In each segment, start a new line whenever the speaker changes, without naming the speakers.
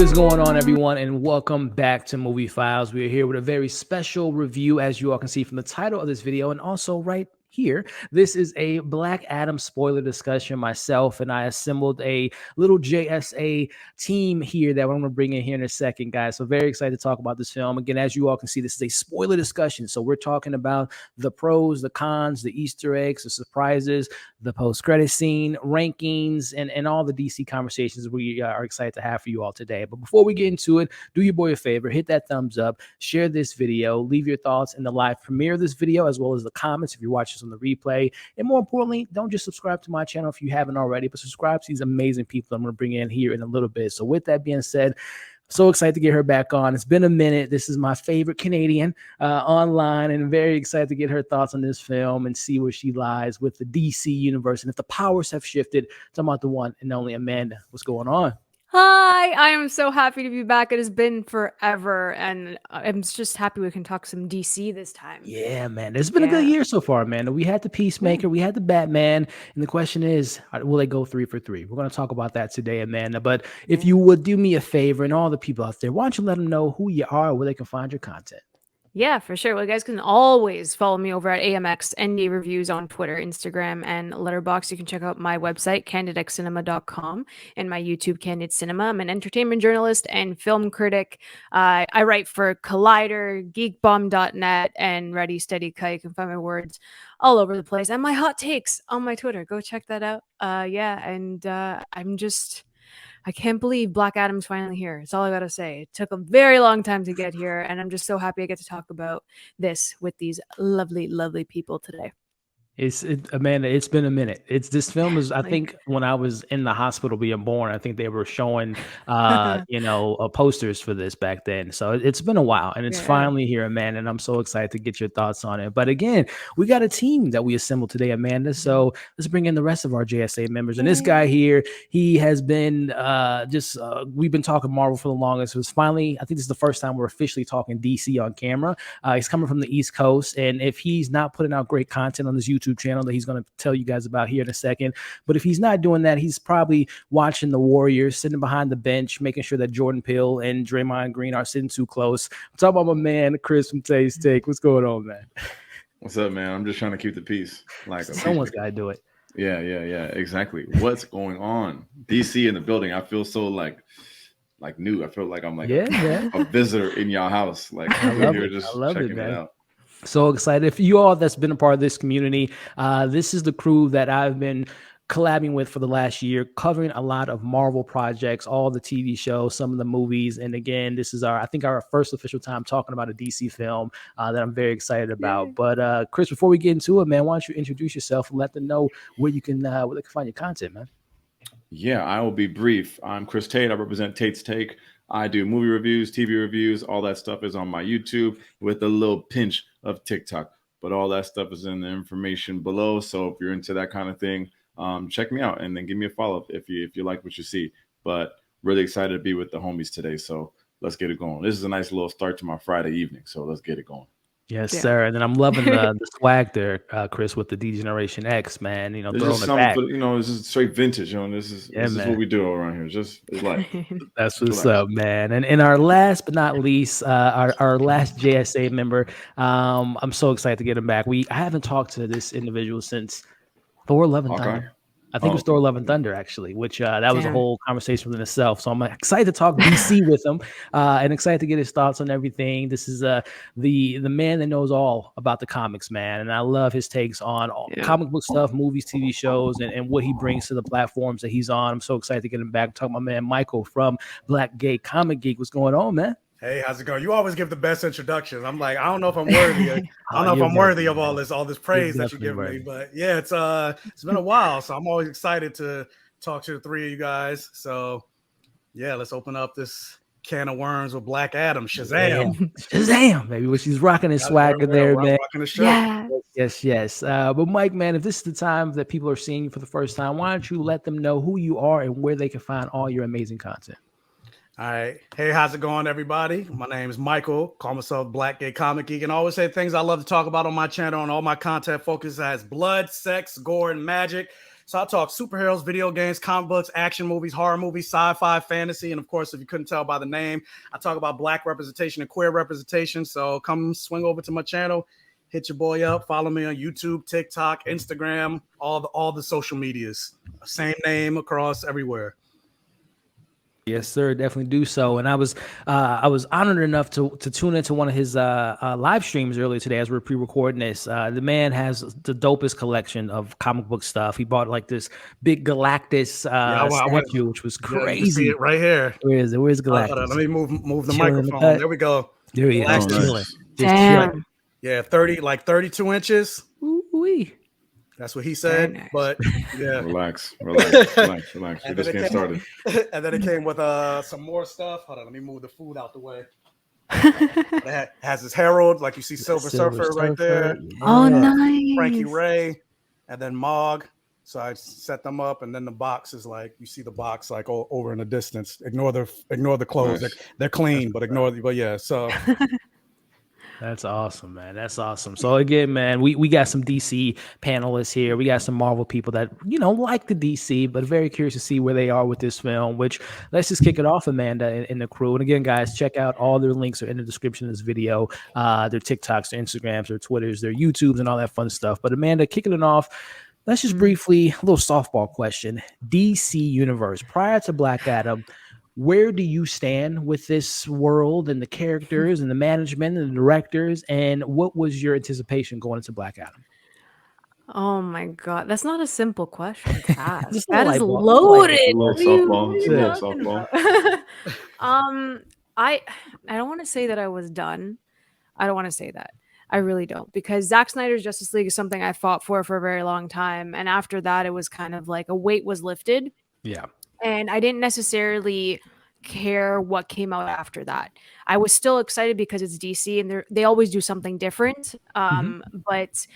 is going on, everyone, and welcome back to Movie Files. We are here with a very special review, as you all can see from the title of this video, and also right here. This is a Black Adam spoiler discussion. Myself and I assembled a little JSA team here that I'm going to bring in here in a second, guys. So very excited to talk about this film. Again, as you all can see, this is a spoiler discussion. So we're talking about the pros, the cons, the Easter eggs, the surprises, the post-credit scene, rankings, and all the DC conversations we are excited to have for you all today. But before we get into it, do your boy a favor, hit that thumbs up, share this video, leave your thoughts in the live premiere of this video, as well as the comments if you're watching this on the replay. And more importantly, don't just subscribe to my channel if you haven't already, but subscribe to these amazing people I'm going to bring in here in a little bit. So with that being said, so excited to get her back on. It's been a minute. This is my favorite Canadian online, and very excited to get her thoughts on this film and see where she lies with the DC universe. And if the powers have shifted, talking about the one and only Amanda. What's going on?
Hi, I am so happy to be back. It has been forever, and I'm just happy we can talk some DC this time.
Yeah, man. It's been a good year so far, man. We had the Peacemaker, we had the Batman, and the question is, will they go 3 for 3? We're going to talk about that today, Amanda. But if you would do me a favor and all the people out there, why don't you let them know who you are, where they can find your content?
Yeah, for sure. Well, you guys can always follow me over at AMX ND Reviews on Twitter, Instagram, and Letterboxd. You can check out my website, candidxcinema.com, and my YouTube, Candid Cinema. I'm an entertainment journalist and film critic. I write for Collider, geekbomb.net, and Ready Steady Kite. You can find my words all over the place. And my hot takes on my Twitter. Go check that out. I can't believe Black Adam's finally here. It's all I gotta say. It took a very long time to get here, and I'm just so happy I get to talk about this with these lovely, lovely people today.
Amanda, it's been a minute. This film is, I think, when I was in the hospital being born, I think they were showing posters for this back then. So it's been a while, and it's finally here, Amanda, and I'm so excited to get your thoughts on it. But again, we got a team that we assembled today, Amanda. So let's bring in the rest of our JSA members. And this guy here, he has been we've been talking Marvel for the longest. It was finally, I think this is the first time we're officially talking DC on camera. He's coming from the East Coast, and if he's not putting out great content on his YouTube channel that he's going to tell you guys about here in a second, but if he's not doing that, he's probably watching the Warriors, sitting behind the bench, making sure that Jordan Peele and Draymond Green are sitting too close. I'm talking about my man Chris from Taste Take. What's going on, man?
What's up, man? I'm just trying to keep the peace. Like
someone's got to do it.
Yeah, exactly. What's going on? DC in the building. I feel so like new. I feel like I'm like a visitor in y'all house. Like
I love
here
it.
just
I love
checking
it, man.
it out.
So excited. For you all that's been a part of this community, this is the crew that I've been collabing with for the last year, covering a lot of Marvel projects, all the TV shows, some of the movies. And again, this is our first official time talking about a DC film that I'm very excited about. Yay. But Chris, before we get into it, man, why don't you introduce yourself and let them know where they can find your content, man?
Yeah, I will be brief. I'm Chris Tate. I represent Tate's Take. I do movie reviews, TV reviews. All that stuff is on my YouTube with a little pinch of TikTok. But all that stuff is in the information below. So if you're into that kind of thing, check me out and then give me a follow-up if you like what you see. But really excited to be with the homies today. So let's get it going. This is a nice little start to my Friday evening. So let's get it going.
Yes, sir. And then I'm loving the swag there, Chris, with the D Generation X, man. You know, throwing it back.
This is straight vintage. This is what we do around here. It's like
that's what's up, man. And our last but not least, our last JSA member. I'm so excited to get him back. I haven't talked to this individual since Thor: Love and Thunder. I think it was Thor: Love and Thunder, actually, which that was a whole conversation within itself. So I'm excited to talk DC with him and excited to get his thoughts on everything. This is the man that knows all about the comics, man. And I love his takes on all comic book stuff, movies, TV shows, and what he brings to the platforms that he's on. I'm so excited to get him back. Talk to my man Michael from Black Gay Comic Geek. What's going on, man?
Hey, how's it going? You always give the best introductions. I'm like, I don't know if I'm worthy. I don't know if I'm worthy of all this praise that you give me. But yeah, it's been a while, so I'm always excited to talk to the three of you guys. So yeah, let's open up this can of worms with Black Adam. Shazam,
Shazam, baby. Well, she's rocking his swagger there, man.
Yeah.
Yes. But Mike, man, if this is the time that people are seeing you for the first time, why don't you let them know who you are and where they can find all your amazing content?
All right. Hey, how's it going, everybody? My name is Michael. Call myself Black Gay Comic Geek, and I always say things I love to talk about on my channel, and all my content focuses as blood, sex, gore, and magic. So I talk superheroes, video games, comic books, action movies, horror movies, sci-fi, fantasy, and of course, if you couldn't tell by the name, I talk about Black representation and queer representation. So come swing over to my channel, hit your boy up, follow me on YouTube, TikTok, Instagram, all the social medias. Same name across everywhere.
Yes, sir. Definitely do so. And I was honored enough to tune into one of his live streams earlier today as we're pre-recording this. The man has the dopest collection of comic book stuff. He bought like this big Galactus statue, which was crazy.
You see it right here.
Where is it? Where's Galactus?
Let me move the
Chilling
microphone. There we go.
There he is.
Just
chilling.
Damn.
Chilling.
Yeah, 32 inches.
Ooh-wee.
That's what he said.
Nice.
But yeah,
Relax. We're just getting started.
And then it came with some more stuff. Hold on, let me move the food out the way. It has his herald, like you see Silver Surfer right there.
Yeah.
Oh, nice.
Frankie Ray, and then Mog. So I set them up, and then the box is like you see the box like over in the distance. Ignore the clothes.
Nice.
They're clean, but but yeah. So
That's awesome, man. That's awesome. So again, man, we got some DC panelists here. We got some Marvel people that, like the DC, but very curious to see where they are with this film, which let's just kick it off, Amanda and the crew. And again, guys, check out all their links are in the description of this video, their TikToks, their Instagrams, their Twitters, their YouTubes, and all that fun stuff. But Amanda, kicking it off, let's just briefly, a little softball question. DC Universe, prior to Black Adam, where do you stand with this world and the characters and the management and the directors? And what was your anticipation going into Black Adam?
Oh my God, that's not a simple question to ask.
Just a
That
light
is
bulb.
loaded.
A little
What are you
softball.
talking about? I don't want to say that I was done. I don't want to say that. I really don't, because Zack Snyder's Justice League is something I fought for a very long time, and after that, it was kind of like a weight was lifted.
Yeah.
And I didn't necessarily care what came out after that. I was still excited because it's DC and they always do something different. But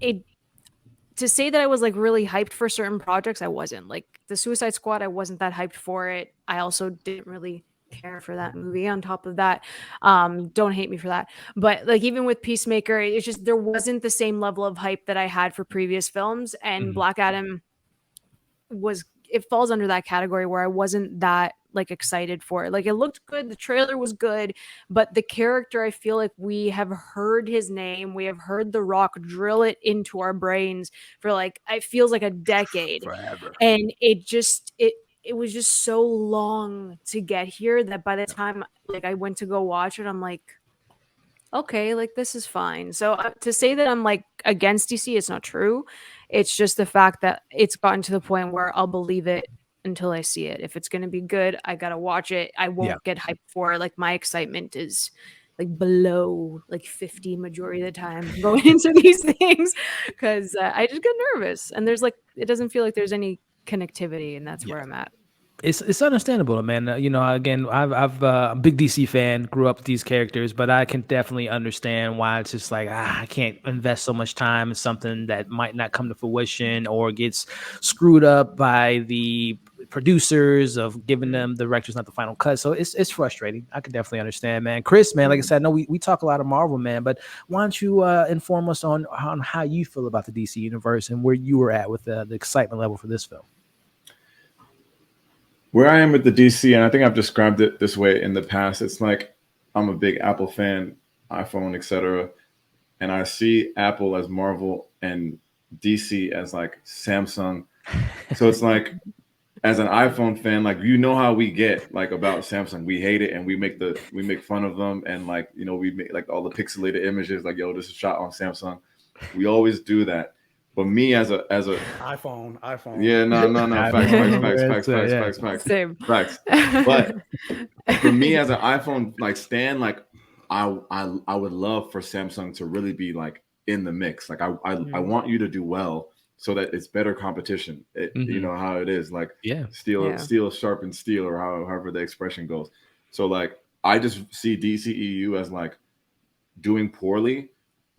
to say that I was like really hyped for certain projects, I wasn't. Like the Suicide Squad, I wasn't that hyped for it. I also didn't really care for that movie on top of that. Don't hate me for that. But like even with Peacemaker, it's just there wasn't the same level of hype that I had for previous films. And Black Adam it falls under that category where I wasn't that like excited for it. Like it looked good, the trailer was good, but the character, I feel like we have heard his name, we have heard The Rock drill it into our brains for like it feels like a decade.
Forever.
And it was just so long to get here that by the time like I went to go watch it, I'm like, okay, like this is fine. So to say that I'm like against DC, it's not true. It's just the fact that it's gotten to the point where I'll believe it until I see it. If it's going to be good, I got to watch it. I won't get hyped for it. Like my excitement is like below like 50 majority of the time going into these things because I just get nervous and there's like, it doesn't feel like there's any connectivity and that's where I'm at.
It's understandable, man. Again, I'm a big DC fan, grew up with these characters, but I can definitely understand why it's just like, I can't invest so much time in something that might not come to fruition or gets screwed up by the producers of giving them the director's not the final cut. So it's frustrating. I can definitely understand, man. Chris, man, like I said, I know we talk a lot of Marvel, man, but why don't you inform us on how you feel about the DC universe and where you were at with the excitement level for this film?
Where I am with the DC, and I think I've described it this way in the past, it's like I'm a big Apple fan, iPhone, etc. And I see Apple as Marvel and DC as like Samsung. So it's like, as an iPhone fan, like how we get like about Samsung. We hate it and we make fun of them and like we make like all the pixelated images like, yo, this is shot on Samsung. We always do that. But me as a
iPhone.
Yeah, no. Facts.
Same.
Facts. But for me as an iPhone like stan, like I would love for Samsung to really be like in the mix. Like I want you to do well so that it's better competition. You know how it is. Like steel sharpens steel or however the expression goes. So like I just see DCEU as like doing poorly,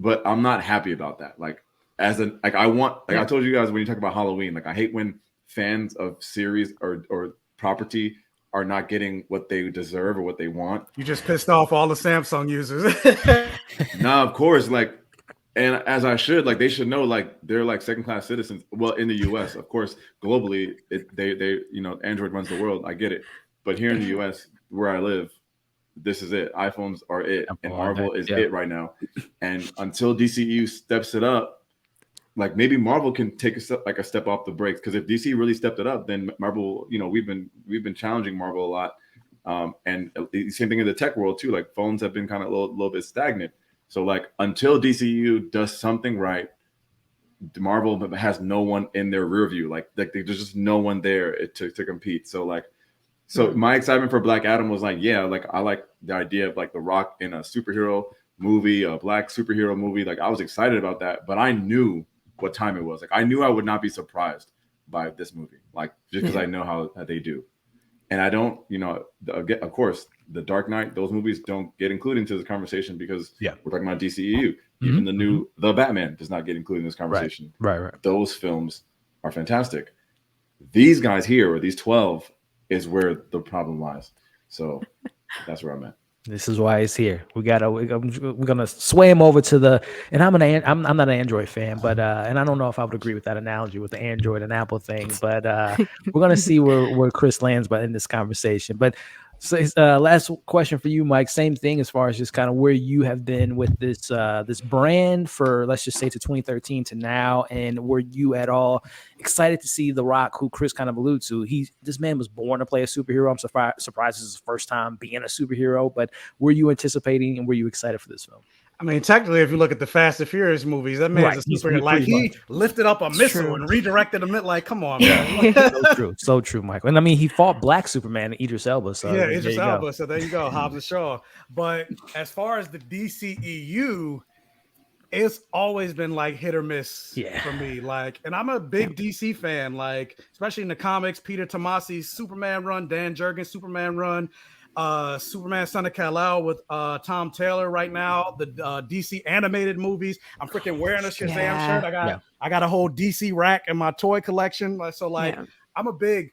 but I'm not happy about that. Like I told you guys when you talk about Halloween, like I hate when fans of series or property are not getting what they deserve or what they want.
You just pissed off all the Samsung users.
Nah, of course, like, and as I should, like, they should know, like, they're like second-class citizens. Well, in the U.S., of course, globally, they Android runs the world. I get it, but here in the U.S., where I live, this is it. iPhones are it, and Marvel is it right now. And until DCEU steps it up, like, maybe Marvel can take a step off the brakes, because if DC really stepped it up, then Marvel, we've been challenging Marvel a lot, and the same thing in the tech world too. Like, phones have been kind of a little bit stagnant. So, like, until DCEU does something right, Marvel has no one in their rear view. Like there's just no one there to compete. So, like, my excitement for Black Adam was like, yeah, like, I like the idea of like The Rock in a superhero movie, a black superhero movie. Like, I was excited about that, but I knew what time it was. Like, I knew I would not be surprised by this movie, like, just because I know how they do. And I don't, of course, The Dark Knight, those movies don't get included into this conversation because we're talking about DCEU. Even the new The Batman does not get included in this conversation.
Right.
Those films are fantastic. These guys here, or these 12, is where the problem lies. So that's where I'm at.
This is why he's here. We're gonna sway him over to the. And I'm not an Android fan, but and I don't know if I would agree with that analogy with the Android and Apple thing. But we're gonna see where Chris lands, in this conversation. But so last question for you, Mike. Same thing as far as just kind of where you have been with this this brand for, let's just say, to 2013 to now, and were you at all excited to see The Rock, who Chris kind of alluded to? This man was born to play a superhero. I'm surprised this is his first time being a superhero, but were you anticipating and were you excited for this film?
I mean, technically, if you look at the Fast and Furious movies, that man's a superhero. Like, he lifted up a missile and redirected him. Like, come on, man.
So true, Michael. And I mean, he fought Black Superman and Idris Elba. So
yeah, Idris Elba. So there you go, Hobbs and Shaw. But as far as the DCEU, it's always been like hit or miss for me. Like, and I'm a big DC fan. Like, especially in the comics, Peter Tomasi's Superman run, Dan Jurgens' Superman run. Superman Son of Kal-El with Tom Taylor right now, the DC animated movies. I'm freaking wearing a Shazam shirt. I got a whole DC rack in my toy collection. So like, I'm a big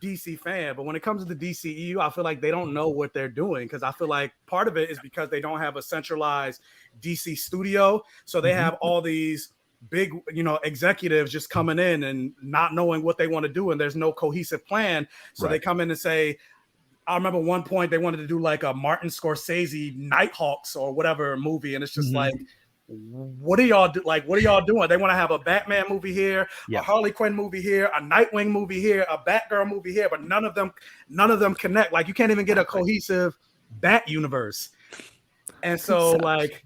DC fan, but when it comes to the DCEU, I feel like they don't know what they're doing, because I feel like part of it is because they don't have a centralized DC studio. So they have all these big, executives just coming in and not knowing what they want to do, and there's no cohesive plan. So they come in and say, I remember one point they wanted to do like a Martin Scorsese Nighthawks or whatever movie, and it's just like, what are y'all what are y'all doing? They want to have a Batman movie here, a Harley Quinn movie here, a Nightwing movie here, a Batgirl movie here, but none of them connect. Like, you can't even get a cohesive Bat universe. And so like,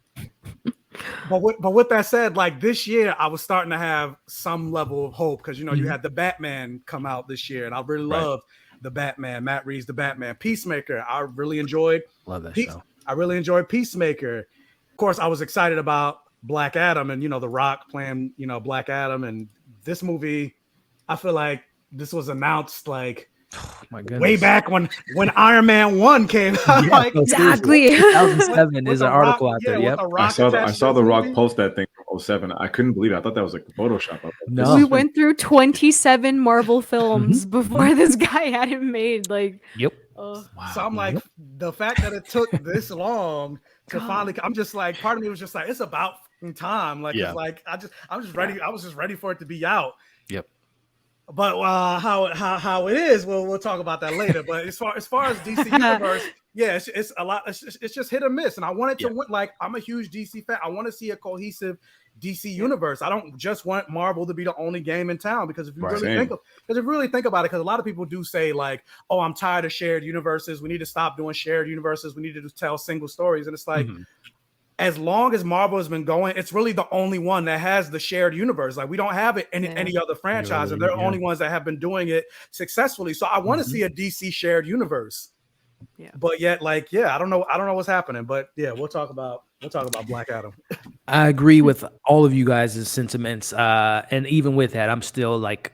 but with that said, like, this year I was starting to have some level of hope, because you had the Batman come out this year, and I really loved the Batman, Matt Reeves, the Batman. Peacemaker, I really enjoyed.
Love that show.
I really enjoyed Peacemaker. Of course, I was excited about Black Adam and, The Rock playing, Black Adam. And this movie, I feel like this was announced like
my goodness,
way back when Iron Man 1 came out. Like,
exactly.
2007 is an article out there. Yep.
I saw The Rock post that thing from 2007. I couldn't believe it. I thought that was like Photoshop.
No.
We went through 27 Marvel films before this guy had it made. Like,
wow. So I'm like, the fact that it took this long to finally, I'm just like, part of me was just like, it's about time. Like, it's like, I'm just ready. I was just ready for it to be out.
Yep.
But how it is, we'll talk about that later. But as far as DC Universe, it's a lot. It's just hit or miss. And I wanted to like, I'm a huge DC fan. I want to see a cohesive DC universe. I don't just want Marvel to be the only game in town, because if you really think about it, because a lot of people do say like, oh, I'm tired of shared universes. We need to stop doing shared universes. We need to just tell single stories. And it's like, as long as Marvel has been going, it's really the only one that has the shared universe. Like, we don't have it in any other franchise, and they're the only ones that have been doing it successfully. So I want to see a DC shared universe. Yeah. But yet, like, I don't know what's happening. But we'll talk about Black Adam.
I agree with all of you guys' sentiments. And even with that, I'm still like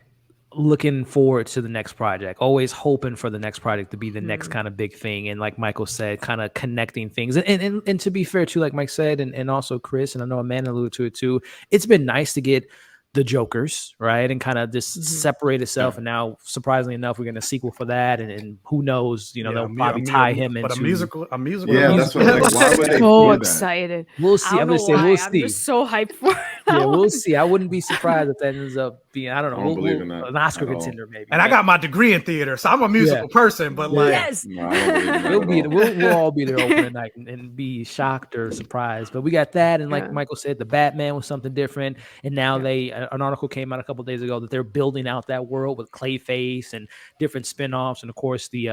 looking forward to the next project, always hoping for the next project to be the next kind of big thing. And like Michael said, kind of connecting things. And to be fair too, like Mike said, and also Chris, and I know Amanda alluded to it too, it's been nice to get the Jokers, right? And kind of just separate itself. And now, surprisingly enough, we're getting a sequel for that. And who knows, you know, they'll probably tie him into
a musical.
Yeah, that's what, like, why would they
so
do
excited.
We'll see. I'm gonna say we'll see.
I'm just so hyped for it.
Yeah, we'll see. I wouldn't be surprised if that ends up being, I don't know,
I don't believe in that
an Oscar
at all.
contender maybe.
And I got my degree in theater, so I'm a musical person. But like,
Yes,
No, I don't believe in that at all.
we'll all be there opening night and be shocked or surprised. But we got that, and like Michael said, the Batman was something different. And now an article came out a couple of days ago that they're building out that world with Clayface and different spinoffs, and of course the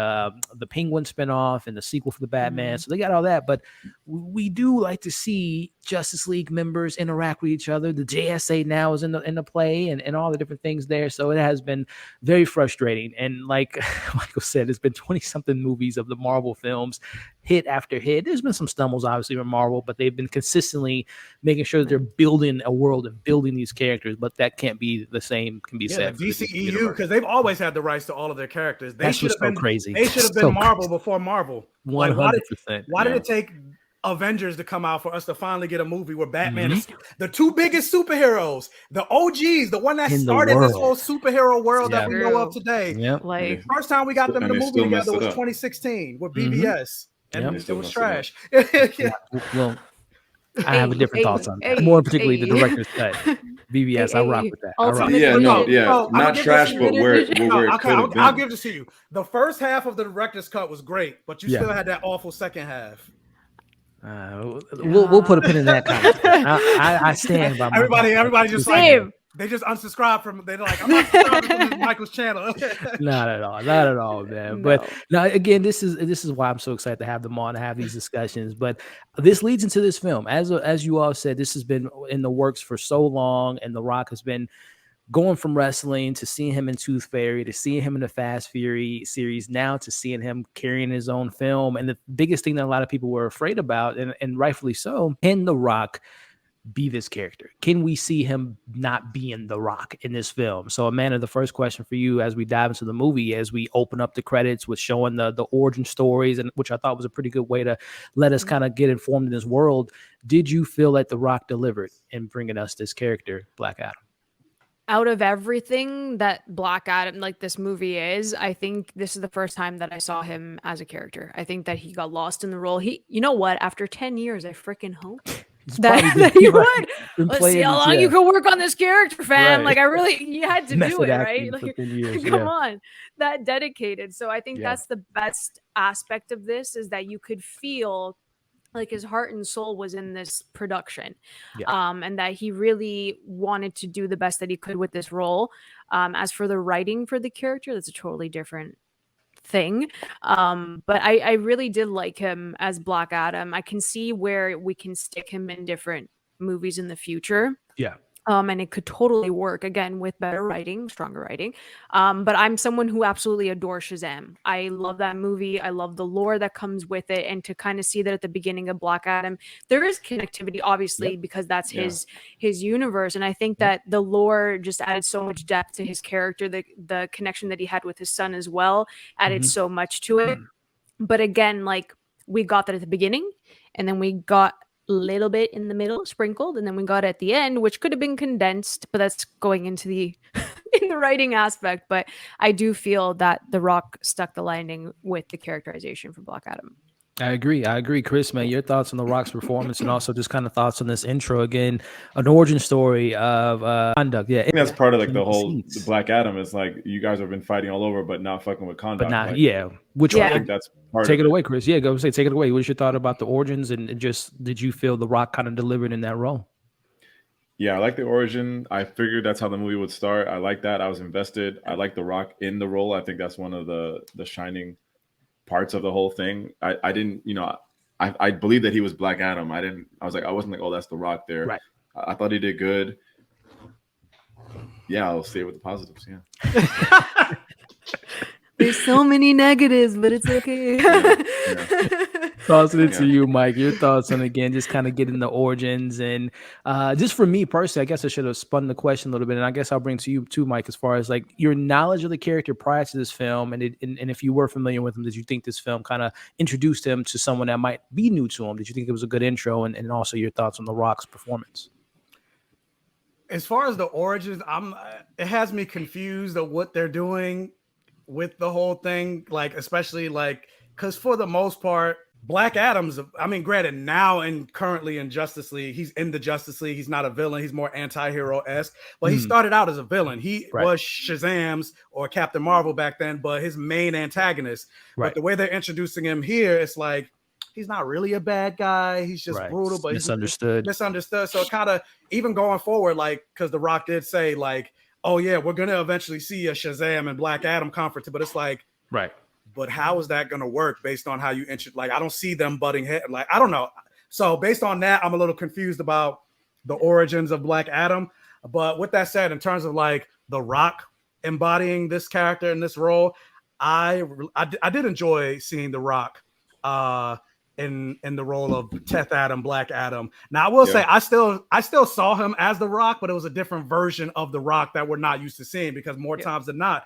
Penguin spinoff and the sequel for the Batman. So they got all that. But we do like to see Justice League members interact with each other. The JSA now is in the play and all the different things there. So it has been very frustrating. And like Michael said, it's been 20-something movies of the Marvel films, hit after hit. There's been some stumbles, obviously, with Marvel, but they've been consistently making sure that they're building a world and building these characters. But that can't be the same, can be said.
The DCEU, because they've always had the rights to all of their characters. They should have been
crazy.
They should have been Marvel before Marvel.
100%.
Why did it take Avengers to come out for us to finally get a movie where Batman is the two biggest superheroes, the OGs, the one that started this whole superhero world that we know of today.
like
First time we got them in the movie together was 2016 with BVS, and it was trash.
Well, I have different thoughts on that. More particularly the director's cut. BVS, I rock with that.
Not trash, but where it could have been.
I'll give this to you. The first half of the director's cut was great, but you still had that awful second half.
We'll put a pin in that comment. I stand by my
everybody just
same.
They just unsubscribe from. They're like, I'm not subscribing from Michael's channel.
Not at all, man. But now again, this is why I'm so excited to have them on, to have these discussions. But this leads into this film, as you all said, this has been in the works for so long, and The Rock has been going from wrestling to seeing him in Tooth Fairy to seeing him in the Fast Fury series, now to seeing him carrying his own film. And the biggest thing that a lot of people were afraid about, and rightfully so, can The Rock be this character? Can we see him not being The Rock in this film? So, Amanda, the first question for you as we dive into the movie, as we open up the credits with showing the origin stories, and which I thought was a pretty good way to let us kind of get informed in this world. Did you feel like The Rock delivered in bringing us this character, Black Adam?
Out of everything that Black Adam, like this movie is, I think this is the first time that I saw him as a character. I think that he got lost in the role. You know what? After 10 years, I freaking hope that you would. Let's see how long you can work on this character, fam. Like, you had to do it, right? Like, come on, that dedicated. So I think that's the best aspect of this, is that you could feel like his heart and soul was in this production, and that he really wanted to do the best that he could with this role. As for the writing for the character, that's a totally different thing. But I really did like him as Black Adam. I can see where we can stick him in different movies in the future. And it could totally work, again, with better writing, stronger writing. But I'm someone who absolutely adores Shazam. I love that movie. I love the lore that comes with it. And to kind of see that at the beginning of Black Adam, there is connectivity, obviously, because that's his universe. And I think that the lore just added so much depth to his character. The connection that he had with his son as well added so much to it. But again, like, we got that at the beginning, and then we got little bit in the middle sprinkled, and then we got at the end, which could have been condensed, but that's going into the in the writing aspect. But I do feel that The Rock stuck the landing with the characterization for Black Adam.
I agree. Chris, man, your thoughts on The Rock's performance, and also just kind of thoughts on this intro, again, an origin story of conduct.
I think that's part of like the whole Black Adam is like, you guys have been fighting all over, but not fucking with conduct.
But not,
which I think that's part
take
of
it away, Chris. Take it away. What's your thought about the origins, and just did you feel The Rock kind of delivered in that role?
Yeah, I like the origin. I figured that's how the movie would start. I like that. I was invested. I like The Rock in the role. I think that's one of the shining parts of the whole thing. I didn't, I believe that he was Black Adam. I wasn't like, oh, that's The Rock there.
Right.
I thought he did good. Yeah, I'll stay with the positives. Yeah.
There's so many negatives, but it's okay.
Tossing it to you, Mike. Your thoughts on, again, just kind of getting the origins, and just for me personally, I guess I should have spun the question a little bit, and I guess I'll bring to you too, Mike, as far as like your knowledge of the character prior to this film, and if you were familiar with him, did you think this film kind of introduced him to someone that might be new to him? Did you think it was a good intro, and also your thoughts on The Rock's performance?
as far as the origins, it has me confused of what they're doing with the whole thing. Like, especially like, because for the most part, Black Adam's, I mean, granted, now and currently in Justice League, he's in the Justice League. He's not a villain. He's more anti-hero-esque. But he started out as a villain. He was Shazam's or Captain Marvel back then, but his main antagonist. But the way they're introducing him here, it's like, he's not really a bad guy. He's just brutal, but
misunderstood.
Misunderstood. So kind of even going forward, like, because The Rock did say, like, oh, yeah, we're going to eventually see a Shazam and Black Adam conflict. But it's like, but how is that going to work based on how you like, I don't see them butting head. Like, I don't know. So based on that, I'm a little confused about the origins of Black Adam. But with that said, in terms of like The Rock embodying this character in this role, I did enjoy seeing The Rock in the role of Teth Adam, Black Adam. Now I will say I still saw him as The Rock, but it was a different version of The Rock that we're not used to seeing, because more times than not,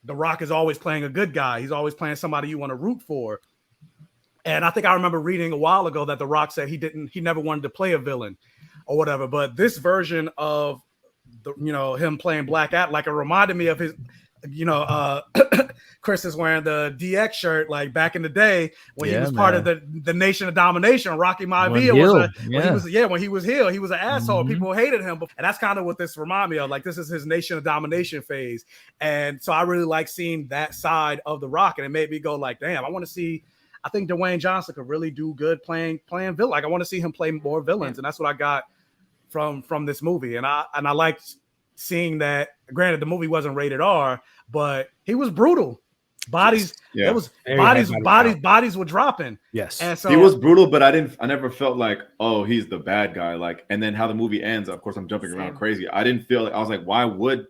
The Rock is always playing a good guy. He's always playing somebody you want to root for. And I think I remember reading a while ago that The Rock said he never wanted to play a villain or whatever. But this version of him playing Black Adam, like, it reminded me of his, Chris is wearing the DX shirt like back in the day when he was part of the Nation of Domination. Rocky Maivia when he was heel, he was an asshole. People hated him, and that's kind of what this reminded me of. Like, this is his Nation of Domination phase, and so I really like seeing that side of The Rock, and it made me go like, damn, I want to see. I think Dwayne Johnson could really do good playing villain. Like, I want to see him play more villains, and that's what I got from this movie, and I liked seeing that. Granted, the movie wasn't rated R, but he was brutal. Bodies were dropping.
Yes.
And so
he was brutal, but I never felt like, oh, he's the bad guy. Like, and then how the movie ends, of course I'm jumping around crazy. I didn't feel like, I was like, why would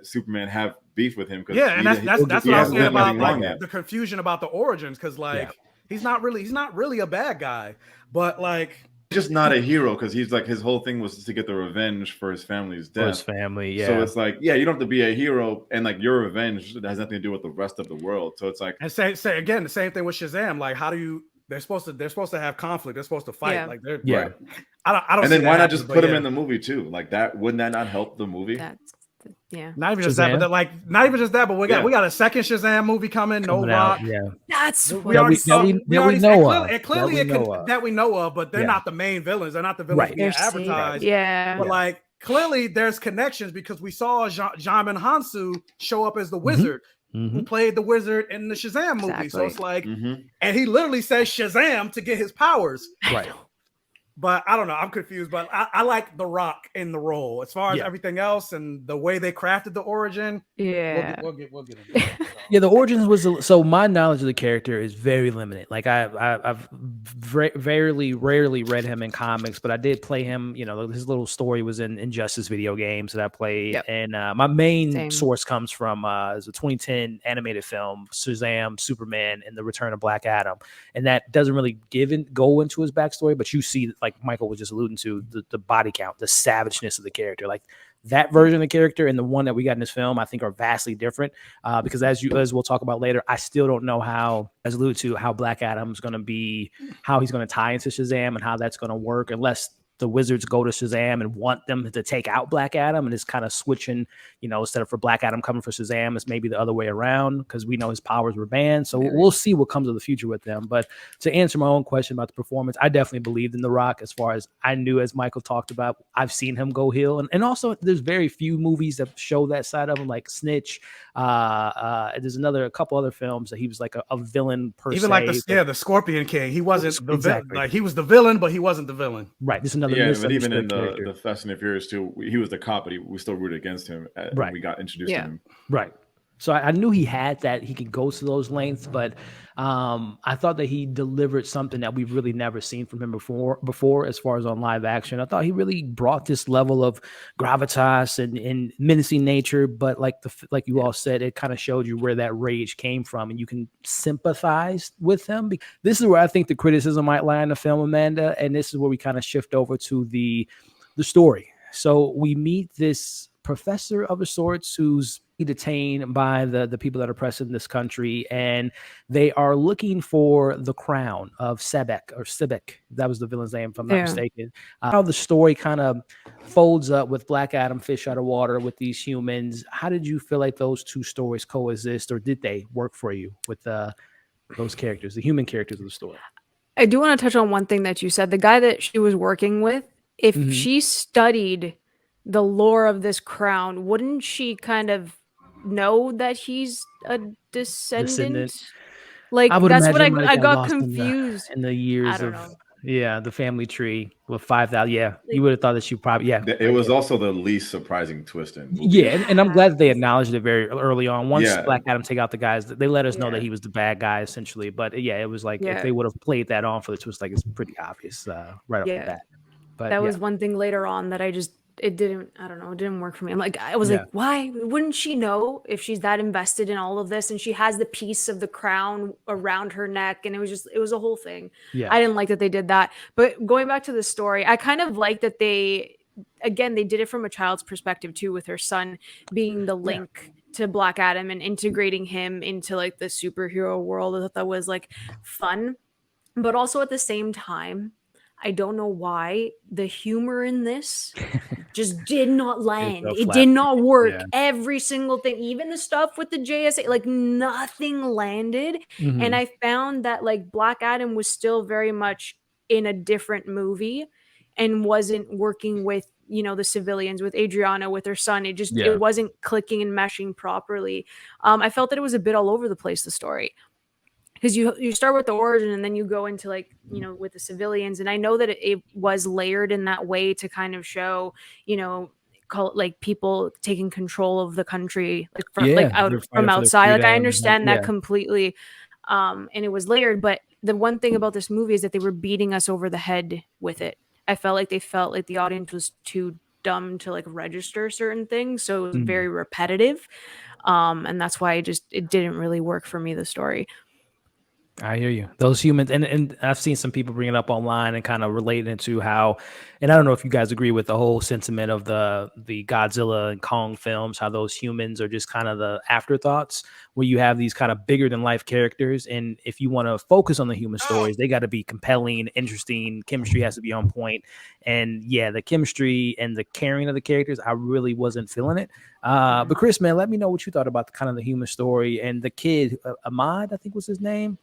Superman have beef with him?
And that's what I was saying about like the confusion about the origins, because like he's not really a bad guy, but like,
just not a hero, because he's like, his whole thing was to get the revenge for his family's death.
For his family,
So it's like, you don't have to be a hero, and like your revenge has nothing to do with the rest of the world. So it's like,
and say again the same thing with Shazam. Like, how do you? They're supposed to have conflict. They're supposed to fight.
Yeah.
Like, they're
right.
I don't.
And then why not just put him in the movie too? Like, that wouldn't that not help the movie?
Not even just that, but we got a second Shazam movie coming. No Rock.
That's
we already saw. We know of. Clearly, that we know of, but they're not the main villains. They're not the villains being advertised.
But
like, clearly, there's connections, because we saw Djimon Hounsou show up as the wizard who played the wizard in the Shazam movie. So it's like, and he literally says Shazam to get his powers.
Right.
But I don't know. I'm confused. But I like The Rock in the role. As far as everything else and the way they crafted the origin, we'll get into that. So.
The origins was so. My knowledge of the character is very limited. Like, I've rarely read him in comics, but I did play him. His little story was in Injustice video games that I played, and my main source comes from is a 2010 animated film, Shazam, Superman, and the Return of Black Adam, and that doesn't really go into his backstory, but you see, like Michael was just alluding to, the body count, the savageness of the character. Like, that version of the character and the one that we got in this film, I think, are vastly different. Because as we'll talk about later, I still don't know how, as alluded to, how Black Adam's going to be, how he's going to tie into Shazam and how that's going to work, unless the wizards go to Shazam and want them to take out Black Adam, and it's kind of switching, instead of for Black Adam coming for Shazam, it's maybe the other way around, because we know his powers were banned. So we'll see what comes of the future with them. But to answer my own question about the performance, I definitely believed in The Rock. As far as I knew, as Michael talked about, I've seen him go heel, and also there's very few movies that show that side of him, like Snitch. There's a couple other films that he was like a villain per se.
Even like the Scorpion King, he wasn't the villain. Like, he was the villain, but he wasn't the villain.
Right. This is another.
But even in the Fast and the Furious 2, he was the cop, but we still rooted against him when we got introduced to him.
Right. So I knew he had that. He could go to those lengths, but I thought that he delivered something that we've really never seen from him before as far as on live action. I thought he really brought this level of gravitas and menacing nature, but like you all said, it kind of showed you where that rage came from, and you can sympathize with him. This is where I think the criticism might lie in the film, Amanda, and this is where we kind of shift over to the story. So we meet this professor of a sorts who's detained by the people that are oppressing this country, and they are looking for the crown of Sebek. That was the villain's name, if I'm not mistaken. How the story kind of folds up with Black Adam, fish out of water with these humans. How did you feel like those two stories coexist, or did they work for you with those characters, the human characters of the story?
I do want to touch on one thing that you said. The guy that she was working with, if she studied the lore of this crown, wouldn't she kind of know that he's a descendant? Like, that's what I got confused
in the years
I don't
of
know.
the family tree with 5,000. Yeah, you would have thought that she probably
It was also the least surprising twist in movie.
Yeah, and I'm glad that they acknowledged it very early on. Once Black Adam take out the guys, they let us know that he was the bad guy essentially. But yeah, it was like if they would have played that on for the twist, like it's pretty obvious right off the bat. But
that was one thing later on that it didn't work for me. I'm like, I was like, why wouldn't she know if she's that invested in all of this and she has the piece of the crown around her neck? And it was a whole thing. I didn't like that they did that. But going back to the story, I kind of like that they did it from a child's perspective too, with her son being the link to Black Adam and integrating him into like the superhero world. I thought that was like fun, but also at the same time, I don't know why the humor in this just did not land. It did not work. Every single thing, even the stuff with the JSA, like nothing landed. And I found that like Black Adam was still very much in a different movie and wasn't working with, the civilians, with Adriana, with her son. It wasn't clicking and meshing properly. I felt that it was a bit all over the place, the story. Because you start with the origin and then you go into like, with the civilians. And I know that it was layered in that way to kind of show, like people taking control of the country, like from outside. Like I understand that completely. And it was layered. But the one thing about this movie is that they were beating us over the head with it. I felt like the audience was too dumb to like register certain things. So it was very repetitive. And that's why it didn't really work for me, the story.
I hear you. Those humans, and I've seen some people bring it up online and kind of relate it to how, and I don't know if you guys agree with the whole sentiment of the Godzilla and Kong films, how those humans are just kind of the afterthoughts, where you have these kind of bigger than life characters. And if you want to focus on the human stories, they got to be compelling, interesting. Chemistry has to be on point. And yeah, the chemistry and the caring of the characters, I really wasn't feeling it. But Chris, man, let me know what you thought about the human story and the kid, Ahmad, I think was his name.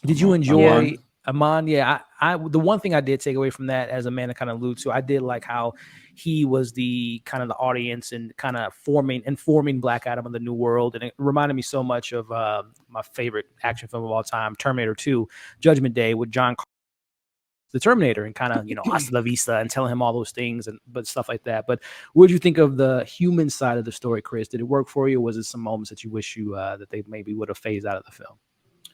Did you enjoy Amon? Yeah, I the one thing I did take away from that, as Amanda kind of alluded to, I did like how he was the kind of the audience and kind of informing Black Adam of the new world. And it reminded me so much of my favorite action film of all time, Terminator 2, Judgment Day, with John the Terminator, and kind of, hasta la vista, and telling him all those things but stuff like that. But what did you think of the human side of the story, Chris? Did it work for you? Or was it some moments that you wish that they maybe would have phased out of the film?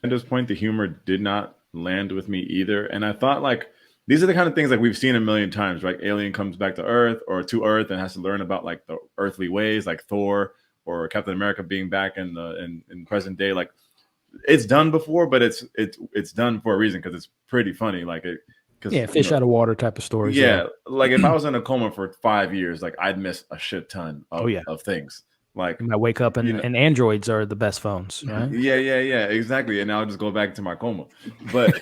At this point, the humor did not land with me either. And I thought like, these are the kind of things like we've seen a million times, right? Alien comes back to Earth and has to learn about like the earthly ways, like Thor or Captain America being back in present day. Like it's done before, but it's done for a reason, because it's pretty funny. Like
fish out of water type of stories.
Yeah. Like if I was in a coma for 5 years, like I'd miss a shit ton of things. Like
you might wake up and androids are the best phones, right?
Yeah, exactly. And I'll just go back to my coma. But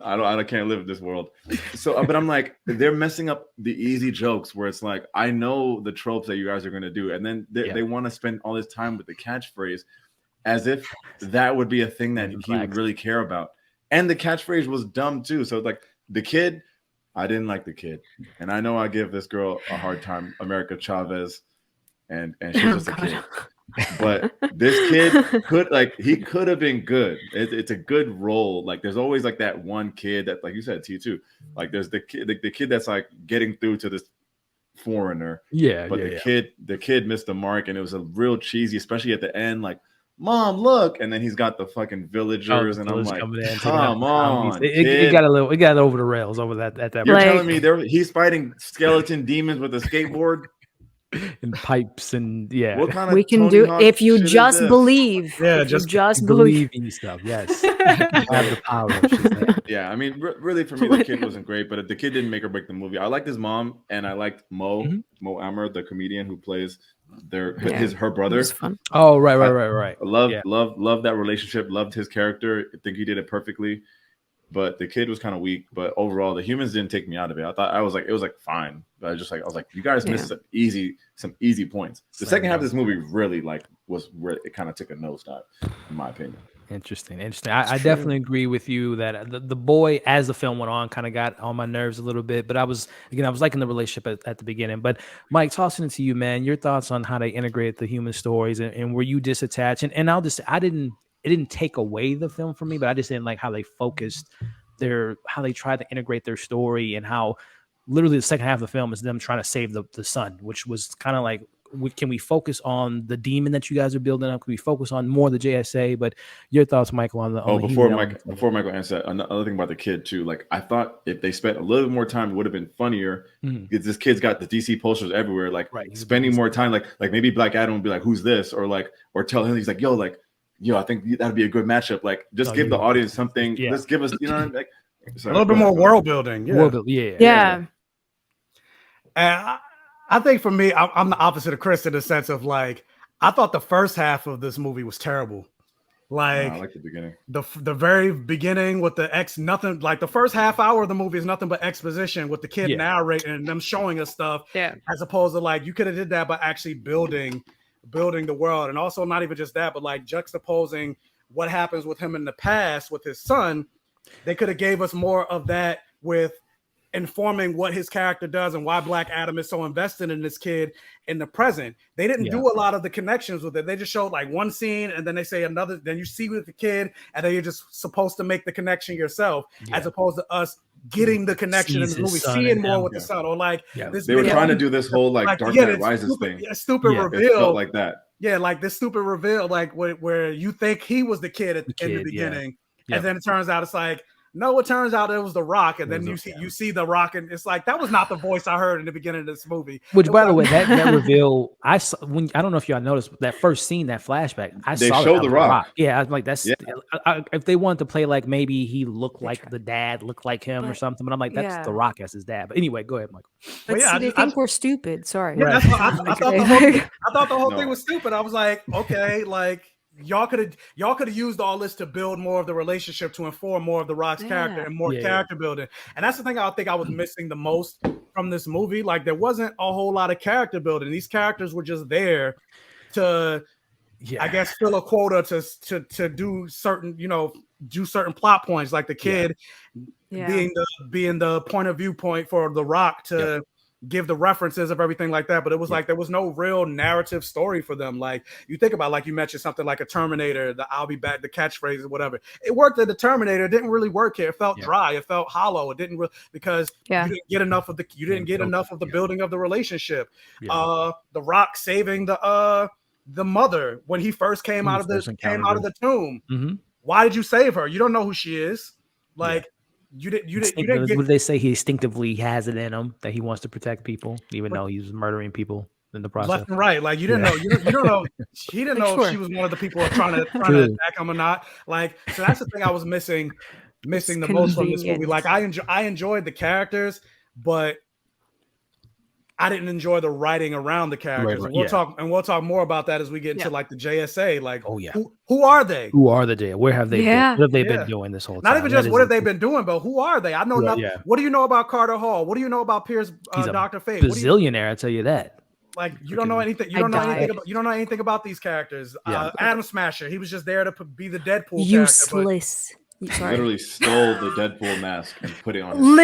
I can't live in this world. So, but I'm like, they're messing up the easy jokes where it's like, I know the tropes that you guys are going to do, and then they want to spend all this time with the catchphrase, as if that would be a thing that he would really care about. And the catchphrase was dumb too. So like the kid, I didn't like the kid, and I know I give this girl a hard time, America Chavez. And she's just a kid, but this kid could have been good. It's a good role. Like there's always like that one kid that, like you said, T2, like there's the kid that's like getting through to this foreigner. The kid missed the mark, and it was a real cheesy, especially at the end. Like, Mom, look, and then he's got the fucking villagers, and I'm like, come on,
it got over the rails over that. At that,
you're telling me he's fighting skeleton demons with a skateboard.
and pipes and
What kind of
We can
Tony
do
Hawk
if you
shit is
just
this?
believe.
Yeah,
if you
just
just believe.
believing stuff. Yes, you have the power of Shazam.
Yeah, I mean, really for me, the kid wasn't great, but the kid didn't make or break the movie. I liked his mom, and I liked Mo Amer, the comedian who plays her
It
brother.
was fun.
Oh, right.
I loved that relationship. Loved his character. I think he did it perfectly. But the kid was kind of weak. But overall, the humans didn't take me out of it. It was like fine. But I was like, you guys missed some easy points. The second half of this movie really was where it kind of took a nosedive, in my opinion.
Interesting. I definitely agree with you that the boy, as the film went on, kind of got on my nerves a little bit. But I was liking the relationship at the beginning. But Mike, tossing it to you, man, your thoughts on how they integrate the human stories and were you disattached? And it didn't take away the film from me, but I just didn't like how they focused how they tried to integrate their story and how literally the second half of the film is them trying to save the son, which was kind of like, can we focus on the demon that you guys are building up? Can we focus on more of the JSA? But your thoughts, Michael, on the
before Michael answers that, another thing about the kid too. Like I thought if they spent a little bit more time, it would have been funnier. Because this kid's got the DC posters everywhere. Like spending more time, like maybe Black Adam would be like, "Who's this?" or tell him he's like, "Yo, I think that'd be a good matchup." Like just give the audience something. Yeah. Just give us, like
a little bit more world building.
Yeah.
And I think for me, I'm the opposite of Chris in the sense of like, I thought the first half of this movie was terrible. Like,
I like the beginning.
The very beginning with nothing, like the first half hour of the movie is nothing but exposition with the kid narrating and them showing us stuff.
Yeah.
As opposed to like, you could have did that by actually building the world. And also not even just that, but like juxtaposing what happens with him in the past with his son. They could have gave us more of that with informing what his character does and why Black Adam is so invested in this kid in the present. They didn't do a lot of the connections with it. They just showed like one scene and then they say another, then you see with the kid and then you're just supposed to make the connection yourself as opposed to us getting the connection in the movie, seeing more with the son or like
they were trying to do this whole like Dark Knight Rises thing.
Stupid reveal.
It felt like that.
Yeah, like this stupid reveal, like where you think he was the kid in the beginning. And then it turns out it's like, no, it turns out it was The Rock, and then you see The Rock, and it's like that was not the voice I heard in the beginning of this movie.
Which, by the way, that reveal, I saw I don't know if y'all noticed that first scene, that flashback.
They showed The Rock.
Yeah, I was like, that's if they wanted to play like maybe he looked like the dad, looked like him or something, but I'm like, that's The Rock as his dad. But anyway, go ahead, Michael.
But they think we're stupid. Sorry.
Yeah, I thought the whole thing was stupid. I was like, okay, like. Y'all could have used all this to build more of the relationship to inform more of the Rock's character and more character building. And that's the thing I think I was missing the most from this movie. Like there wasn't a whole lot of character building. These characters were just there to, I guess, fill a quota to do certain plot points. Like the kid being the point of viewpoint for the Rock to. Give the references of everything like that, but it was like there was no real narrative story for them. Like you think about, like you mentioned something like a Terminator, the "I'll be back," the catchphrase or whatever. It worked at the Terminator. It didn't really work here. It felt dry. It felt hollow. It didn't really because you didn't get enough of the building of the relationship. The Rock saving the mother when he first came out of the tomb. Mm-hmm. Why did you save her? You don't know who she is. Like. You didn't get.
Would they say he instinctively has it in him that he wants to protect people, even though he's murdering people in the process?
Left and right, like you didn't know. You don't know. He didn't know if she was one of the people trying to attack him or not. Like, so that's the thing I was missing the most from this movie. Like, I enjoyed the characters, but I didn't enjoy the writing around the characters. Right, we'll talk more about that as we get into like the JSA. Like, who are they?
Who are the JSA? Where have they been? What have they been doing this whole time?
Not even just what have they been doing, but who are they? I know nothing. What do you know about Carter Hall? What do you know about Pierce Dr. Fate?
Bazillionaire, I tell you that.
Like you don't know anything. You don't know anything about these characters. Atom Smasher. He was just there to be the Deadpool.
Useless.
Literally stole the Deadpool mask and put it on.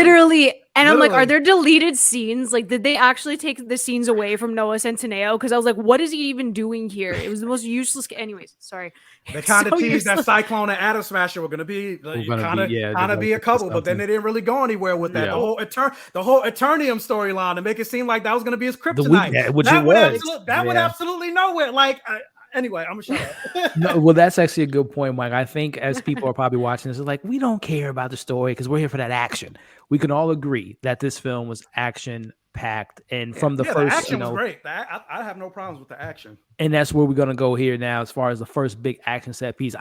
I'm like, are there deleted scenes? Like, did they actually take the scenes away from Noah Centineo? Because I was like, what is he even doing here? It was the most useless. Anyways, sorry.
They kind of teased that Cyclone and Atom Smasher were going to be a couple, but then they didn't really go anywhere with that. The whole Eternium storyline to make it seem like that was going to be his kryptonite.
That went
absolutely nowhere. Like. Anyway, I'm gonna shut up.
No, well, that's actually a good point, Mike. I think as people are probably watching this, it's like, we don't care about the story because we're here for that action. We can all agree that this film was action packed, and from the
the
first,
action was great. I have no problems with the action.
And that's where we're gonna go here now, as far as the first big action set piece.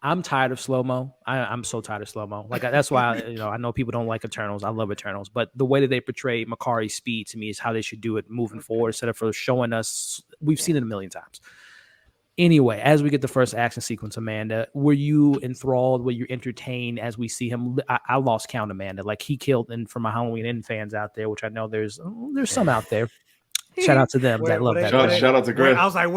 I'm tired of slow mo. I'm so tired of slow mo. Like that's why I know people don't like Eternals. I love Eternals, but the way that they portray Makari's speed to me is how they should do it moving forward, instead of for showing us. We've seen it a million times. Anyway, as we get the first action sequence, Amanda, were you enthralled? Were you entertained as we see him? I lost count, Amanda. Like he killed, and for my Halloween Inn fans out there, which I know there's some out there. Shout out to them that love that.
Shout out to Griff.
I was like,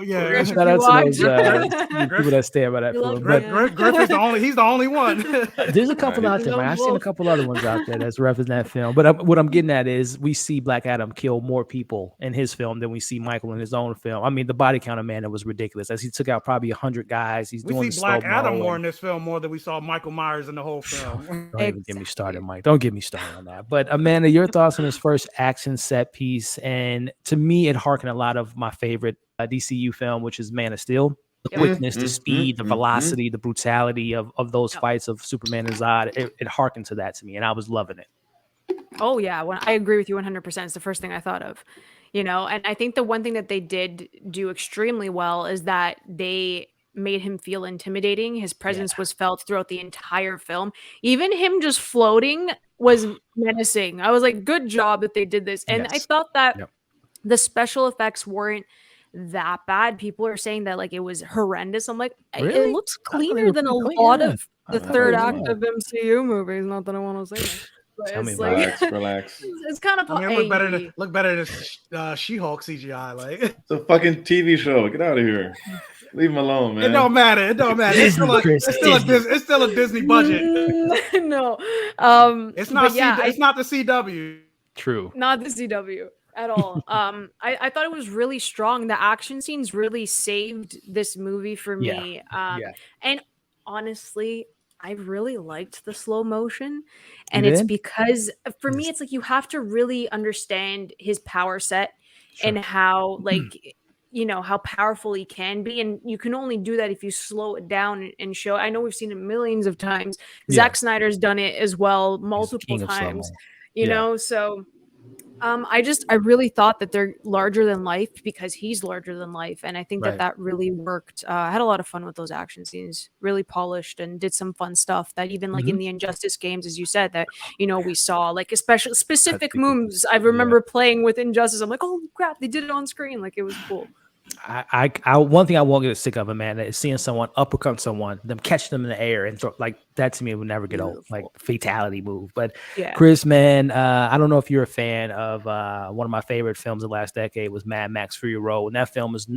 yeah. Shout out to those people that stand by that film.
But Griff is the only. He's the only one.
There's a couple out there, man. I've seen a couple other ones out there that's referencing that film. But what I'm getting at is we see Black Adam kill more people in his film than we see Michael in his own film. I mean, the body count of Amanda was ridiculous, as he took out probably 100 guys.
We see Black Adam more in this film more than we saw Michael Myers in the whole film.
Don't even get me started, Mike. Don't get me started on that. But Amanda, your thoughts on his first action set piece? And to me, it harkened a lot of my favorite DCU film, which is Man of Steel. The quickness, the speed, the velocity, the brutality of those fights of Superman and Zod. It harkened to that to me, and I was loving it.
Oh yeah, I agree with you 100%. It's the first thing I thought of, and I think the one thing that they did do extremely well is that they made him feel intimidating. His presence was felt throughout the entire film. Even him just floating was menacing. I was like, good job that they did this. And I thought that the special effects weren't that bad. People are saying that like it was horrendous. I'm like,
really?
It looks cleaner than a lot of the third act of MCU movies. Not that I want to say that.
Tell me
like,
relax.
It's kind of.
I mean, look better than She-Hulk CGI. Like
it's a fucking TV show. Get out of here. Leave him alone, man.
It don't matter. It's still a Disney budget.
No,
it's not. It's not the CW.
True.
Not the CW at all. I thought it was really strong. The action scenes really saved this movie for me. And honestly, I really liked the slow motion, and it's because for me, it's like you have to really understand his power set and how like. How powerful he can be. And you can only do that if you slow it down and show. I know we've seen it millions of times. Zack Snyder's done it as well multiple times, so I really thought that they're larger than life because he's larger than life. And I think that really worked. I had a lot of fun with those action scenes, really polished and did some fun stuff that even like in the Injustice games, as you said, that, we saw like especially specific moves. I remember playing with Injustice. I'm like, oh crap, they did it on screen. Like it was cool.
I one thing I won't get sick of, Amanda, is seeing someone uppercut someone, them catch them in the air and throw, like that to me would never get old, like fatality move. But Chris, man, I don't know if you're a fan of one of my favorite films of the last decade was Mad Max Fury Road, and that film is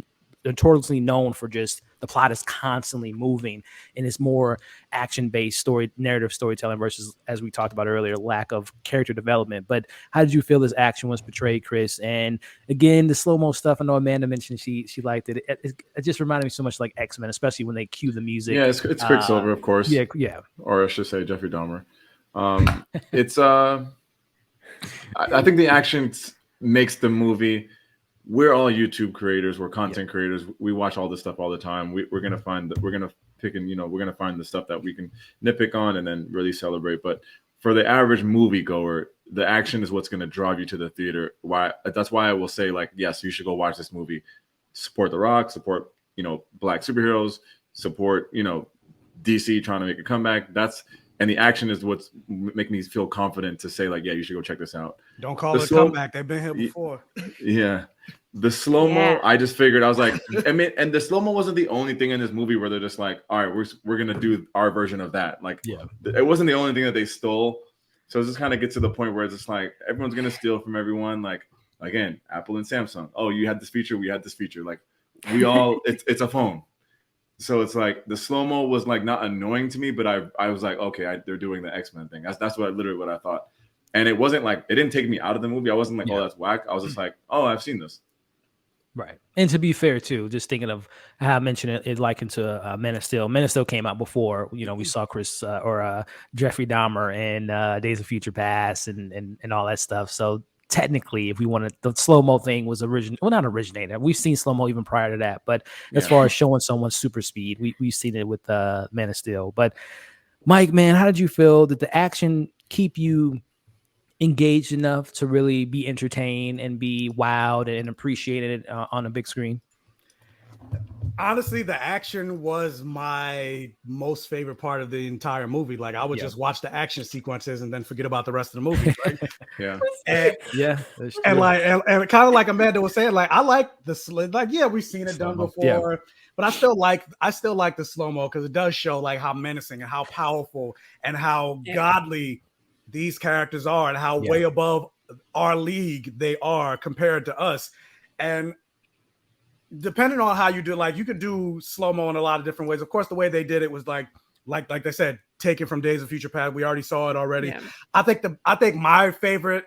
notoriously known for just the plot is constantly moving and it's more action-based narrative storytelling versus, as we talked about earlier, lack of character development. But how did you feel this action was portrayed, Chris? And again, the slow-mo stuff, I know Amanda mentioned she liked it. It just reminded me so much like X-Men, especially when they cue the music.
Yeah, it's Quicksilver, of course.
Yeah.
Or I should say Jeffrey Dahmer. It's I think the action makes the movie. We're all YouTube creators. We're content creators. We watch all this stuff all the time. We're gonna find that. We're gonna pick and we're gonna find the stuff that we can nitpick on and then really celebrate. But for the average moviegoer, the action is what's gonna drive you to the theater. That's why I will say, like, yes, you should go watch this movie. Support The Rock. Support Black superheroes. Support DC trying to make a comeback. And the action is what's making me feel confident to say, like, yeah, you should go check this out.
Don't call it a comeback. They've been here before.
Yeah. The slow-mo, I just figured, I was like, and the slow-mo wasn't the only thing in this movie where they're just like, all right, we're going to do our version of that. Like, it wasn't the only thing that they stole. So it just kind of gets to the point where it's just like, everyone's going to steal from everyone. Like, again, Apple and Samsung. Oh, you had this feature. We had this feature. Like, we all, it's a phone. So it's like the slow-mo was like not annoying to me, but I was like, okay, they're doing the X-Men thing. That's literally what I thought. And it wasn't like, it didn't take me out of the movie. I wasn't like, oh, that's whack. I was just like, oh, I've seen this.
Right. And to be fair, too, just thinking of how I mentioned it likened to Men of Steel. Men of Steel came out before, we saw Chris or Jeffrey Dahmer and Days of Future Past and all that stuff. So technically, if we wanted, the slow-mo thing was not originated. We've seen slow-mo even prior to that, but as far as showing someone super speed, we've seen it with Man of Steel. But Mike, man, how did you feel? Did the action keep you engaged enough to really be entertained and be wowed and appreciated on a big screen?
Honestly, the action was my most favorite part of the entire movie. Like, I would just watch the action sequences and then forget about the rest of the movie. Right? And kind of like Amanda was saying, like, I like we've seen it done before, but I still like the slow-mo because it does show like how menacing and how powerful and how godly these characters are and how way above our league they are compared to us. And depending on how you do, like, you could do slow-mo in a lot of different ways. Of course, the way they did it was like they said, taken from Days of Future Past. We already saw it already. Yeah. I think my favorite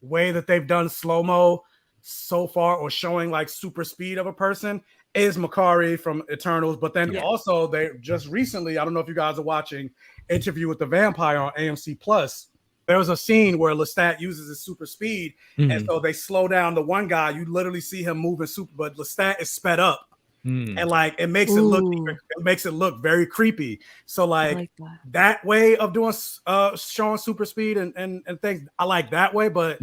way that they've done slow-mo so far, or showing like super speed of a person, is Makari from Eternals. But then also they just recently, I don't know if you guys are watching Interview with the Vampire on AMC Plus. There was a scene where Lestat uses his super speed, and so they slow down the one guy. You literally see him moving super, but Lestat is sped up, and like it makes it look very creepy. So like that way of doing showing super speed and things, I like that way. But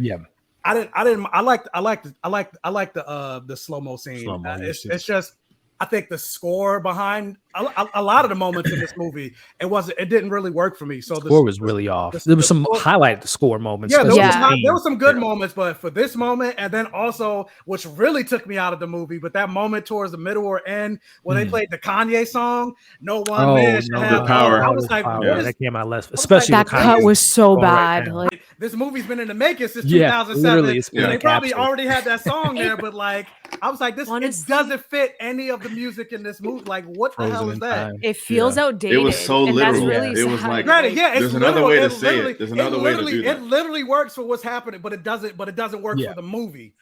I like the slow-mo scene. It's just, I think the score behind a lot of the moments in this movie, it didn't really work for me. So the score
was really off. There was some highlight score moments.
Yeah, there were some good moments, but for this moment, and then also, which really took me out of the movie, but that moment towards the middle or end when they played the Kanye song, "No One Man Should Have Power." I was like,
that came out less, especially
that cut was so bad. Like,
this movie's been in the making since 2007. They probably already had that song there, but like, I was like, it doesn't fit any of the music in this movie. Like, what the hell is that?
It feels outdated.
It was so literal. It was like, there's another way to say it. There's another way to do that.
It literally works for what's happening, but it doesn't work for the movie.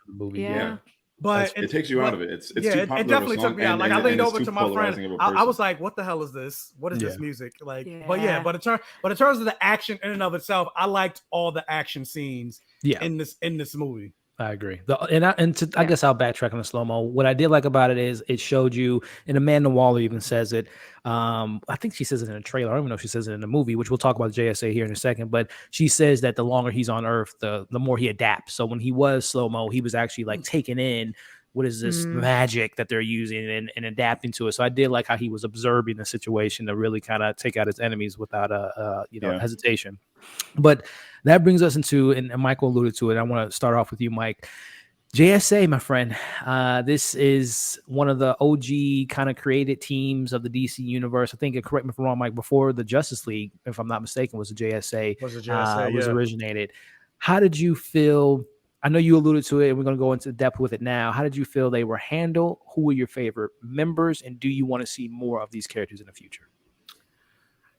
But
it takes you out of it. It's too popular.
It definitely took me out. Like, I leaned over to my friend. I was like, "What the hell is this? What is this music?" Like, but in terms of the action in and of itself, I liked all the action scenes in this movie.
I agree. I guess I'll backtrack on the slow-mo. What I did like about it is it showed you, and Amanda Waller even says it. I think she says it in a trailer. I don't even know if she says it in the movie, which we'll talk about JSA here in a second. But she says that the longer he's on Earth, the more he adapts. So when he was slow-mo, he was actually like taking in what is this magic that they're using and adapting to it. So I did like how he was observing the situation to really kind of take out his enemies without hesitation. But that brings us into, and Michael alluded to it, I want to start off with you, Mike. JSA, my friend, this is one of the OG kind of created teams of the DC universe. I think, correct me if I'm wrong, Mike, before the Justice League, if I'm not mistaken, was the JSA. Was originated. How did you feel? I know you alluded to it, and we're going to go into depth with it now. How did you feel they were handled? Who were your favorite members? And do you want to see more of these characters in the future?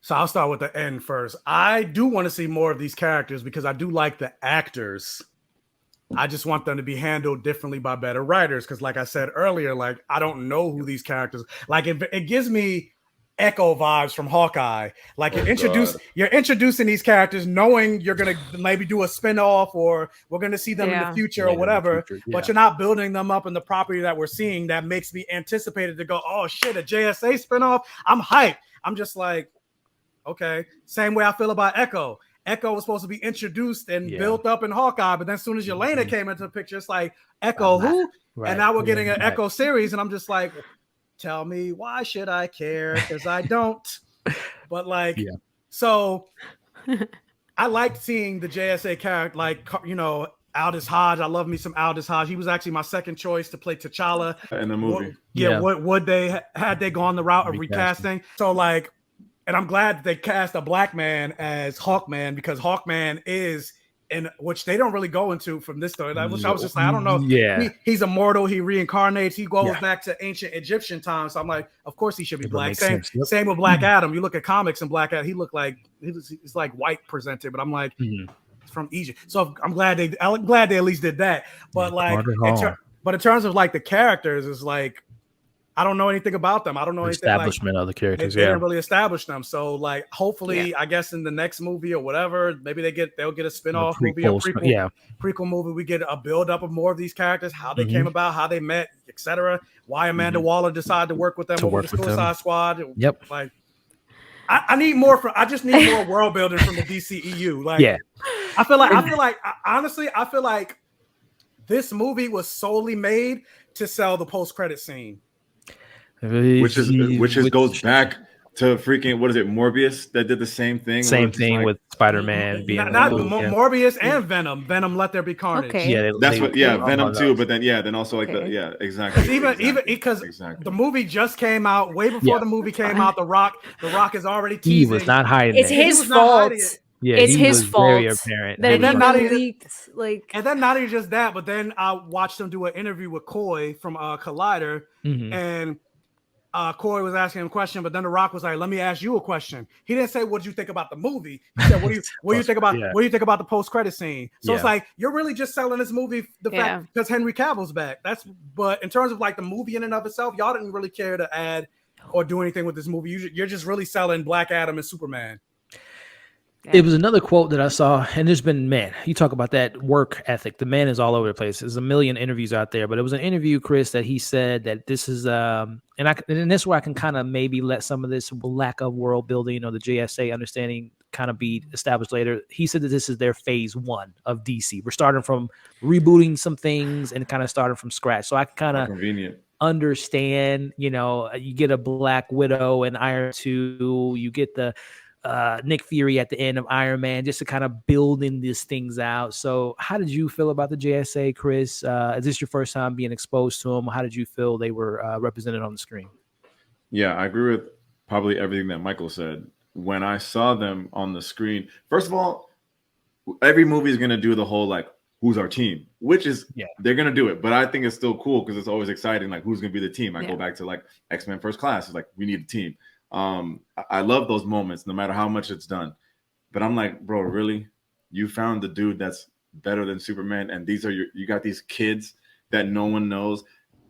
So I'll start with the end first. I do want to see more of these characters because I do like the actors. I just want them to be handled differently by better writers. Because like I said earlier, like, I don't know who these characters, like, it gives me Echo vibes from Hawkeye. Like, you're introducing these characters knowing you're going to maybe do a spinoff, or we're going to see them in the future or whatever, but you're not building them up in the property that we're seeing. That makes me anticipated to go, oh shit, a JSA spinoff. I'm hyped. I'm just like, okay. Same way I feel about Echo. Echo was supposed to be introduced and built up in Hawkeye, but then as soon as Yelena came into the picture, it's like, Echo who? Right. And now we're getting an Echo series, and I'm just like, tell me, why should I care? Because I don't. But like, so I liked seeing the JSA character, like, Aldis Hodge. I love me some Aldis Hodge. He was actually my second choice to play T'Challa
in the movie.
Would they had they gone the route of recasting? So like, and I'm glad they cast a black man as Hawkman, because Hawkman is, in which they don't really go into from this story. Which I was just like, I don't know. Yeah, he's immortal. He reincarnates. He goes back to ancient Egyptian times. So I'm like, of course he should be black. Same with Black Adam. You look at comics and Black Adam, he looked like he's like white presented, but I'm like, it's from Egypt. So I'm glad they at least did that. But like, in terms of like the characters, it's like, I don't know anything about them. I don't know anything.
Establishment of the characters.
They didn't really establish them. So like, hopefully, I guess in the next movie or whatever, maybe they'll get a spinoff movie, a prequel movie. We get a build up of more of these characters, how they came about, how they met, etc. Why Amanda Waller decided to work with them over the Suicide Squad.
Yep.
Like, I need more I just need more world building from the DCEU. Like, I feel like honestly, I feel like this movie was solely made to sell the post-credit scene.
Which goes back to freaking, what is it, Morbius that did the same thing?
Same thing with Spider-Man being
not Morbius and Venom. Venom, Let There Be Carnage.
Okay.
Yeah, Venom too. But then also like exactly.
Because the movie just came out way before the movie came out. The Rock is already teasing.
He was not hiding.
It's his fault.
Yeah,
it's his fault.
Very apparent.
That
then
not leaked. Like,
and then not even just that, but then I watched him do an interview with Coy from Collider, and Corey was asking him a question, but then The Rock was like, "Let me ask you a question." He didn't say, "What did you think about the movie?" He said, "What do you think about what do you think about the post-credit scene?" So it's like you're really just selling this movie the fact because Henry Cavill's back. But in terms of like the movie in and of itself, y'all didn't really care to add or do anything with this movie. You're just really selling Black Adam and Superman.
It was another quote that I saw, and there's been, man, you talk about that work ethic. The man is all over the place. There's a million interviews out there, but it was an interview, Chris, that he said that this is, and this is where I can kind of maybe let some of this lack of world building or the JSA understanding kind of be established later. He said that this is their phase 1 of DC. We're starting from rebooting some things and kind of starting from scratch. So I can kind of understand, you get a Black Widow and Iron 2, you get the Nick Fury at the end of Iron Man, just to kind of building these things out. So how did you feel about the JSA, Chris? Is this your first time being exposed to them? How did you feel they were represented on the screen?
Yeah, I agree with probably everything that Michael said. When I saw them on the screen, first of all, every movie is going to do the whole like, who's our team, which is they're going to do it. But I think it's still cool because it's always exciting. Like, who's going to be the team? I go back to like X-Men First Class. It's like, we need a team. I love those moments no matter how much it's done, but I'm like, bro, really? You found the dude that's better than Superman, and you got these kids that no one knows.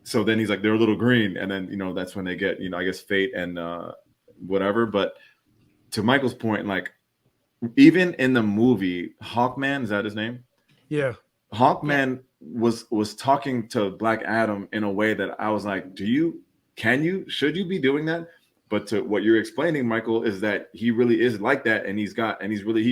So then he's like, they're a little green, and then that's when they get I guess Fate and whatever. But to Michael's point, like even in the movie Hawkman, is that his name?
Yeah,
Hawkman was talking to Black Adam in a way that I was like, should you be doing that? But to what you're explaining, Michael, is that he really is like that, and he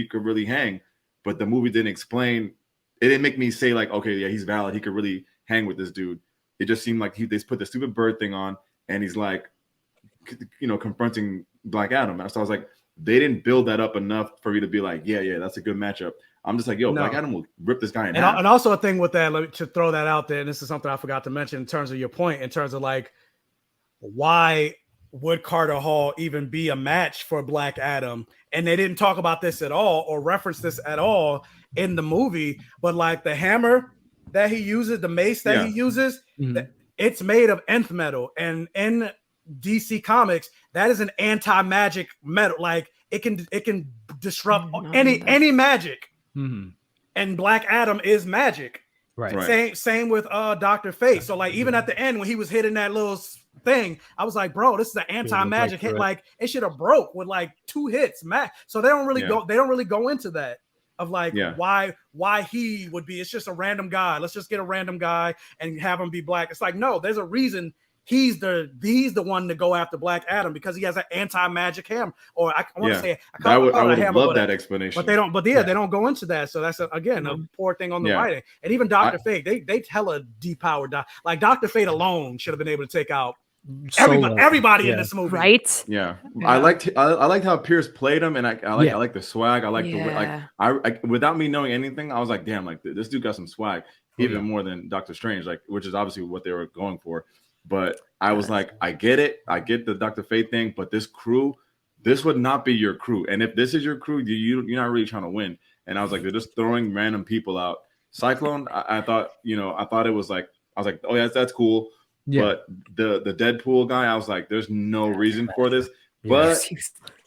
could really hang. But the movie didn't explain. It didn't make me say like, okay, yeah, he's valid. He could really hang with this dude. It just seemed like they put the stupid bird thing on, and he's like, confronting Black Adam. And so I was like, they didn't build that up enough for me to be like, yeah, that's a good matchup. I'm just like, Black Adam will rip this guy in half.
And also a thing with that, to throw that out there, and this is something I forgot to mention in terms of your point, in terms of like, why would Carter Hall even be a match for Black Adam? And they didn't talk about this at all or reference this at all in the movie. But like the hammer that he uses, the mace that he uses, it's made of nth metal. And in DC Comics, that is an anti-magic metal. Like it can disrupt any magic. And Black Adam is magic. Right. Same with Dr. Fate. So like even at the end when he was hitting that little thing, I was like, bro, this is an anti-magic hit. Like it should have broke with like 2 hits max. So they don't really go into that of like why he would be. It's just a random guy. Let's just get a random guy and have him be black. It's like, no, there's a reason he's the one to go after Black Adam because he has an anti-magic hammer. Or I want to say
I would love that explanation.
But they don't. But they don't go into that. So that's a poor thing on the writing. And even Dr. Fate, they tell a depowered like Dr. Fate alone should have been able to take out everybody in this movie,
right?
Yeah. I liked how Pierce played him, and I like the swag. I like the way, like without me knowing anything, I was like, damn, like this dude got some swag, even more than Doctor Strange, like which is obviously what they were going for. But I was like, I get it, I get the Dr. Fate thing, but this crew, this would not be your crew, and if this is your crew, you're not really trying to win. And I was like, they're just throwing random people out. Cyclone, I thought it was like, I was like, oh yeah, that's cool. But the Deadpool guy, I was like, there's no reason for this. But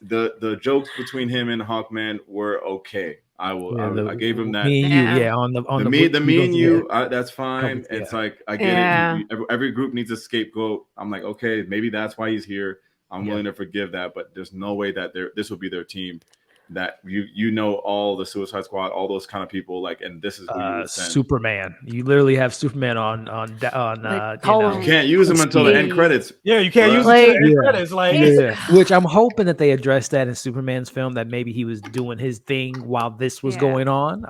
the jokes between him and Hawkman were okay. I will. I gave him that.
Me and you, on the
me and you. That's fine.
Yeah.
It's like I get it. Every group needs a scapegoat. I'm like, okay, maybe that's why he's here. I'm willing to forgive that, but there's no way that this will be their team. That you know all the Suicide Squad, all those kind of people, like, and this is who you would send.
Superman. You literally have Superman on
you can't use him until the end credits.
Yeah, you can't use him until the end credits. Like,
which I'm hoping that they address that in Superman's film, that maybe he was doing his thing while this was going on.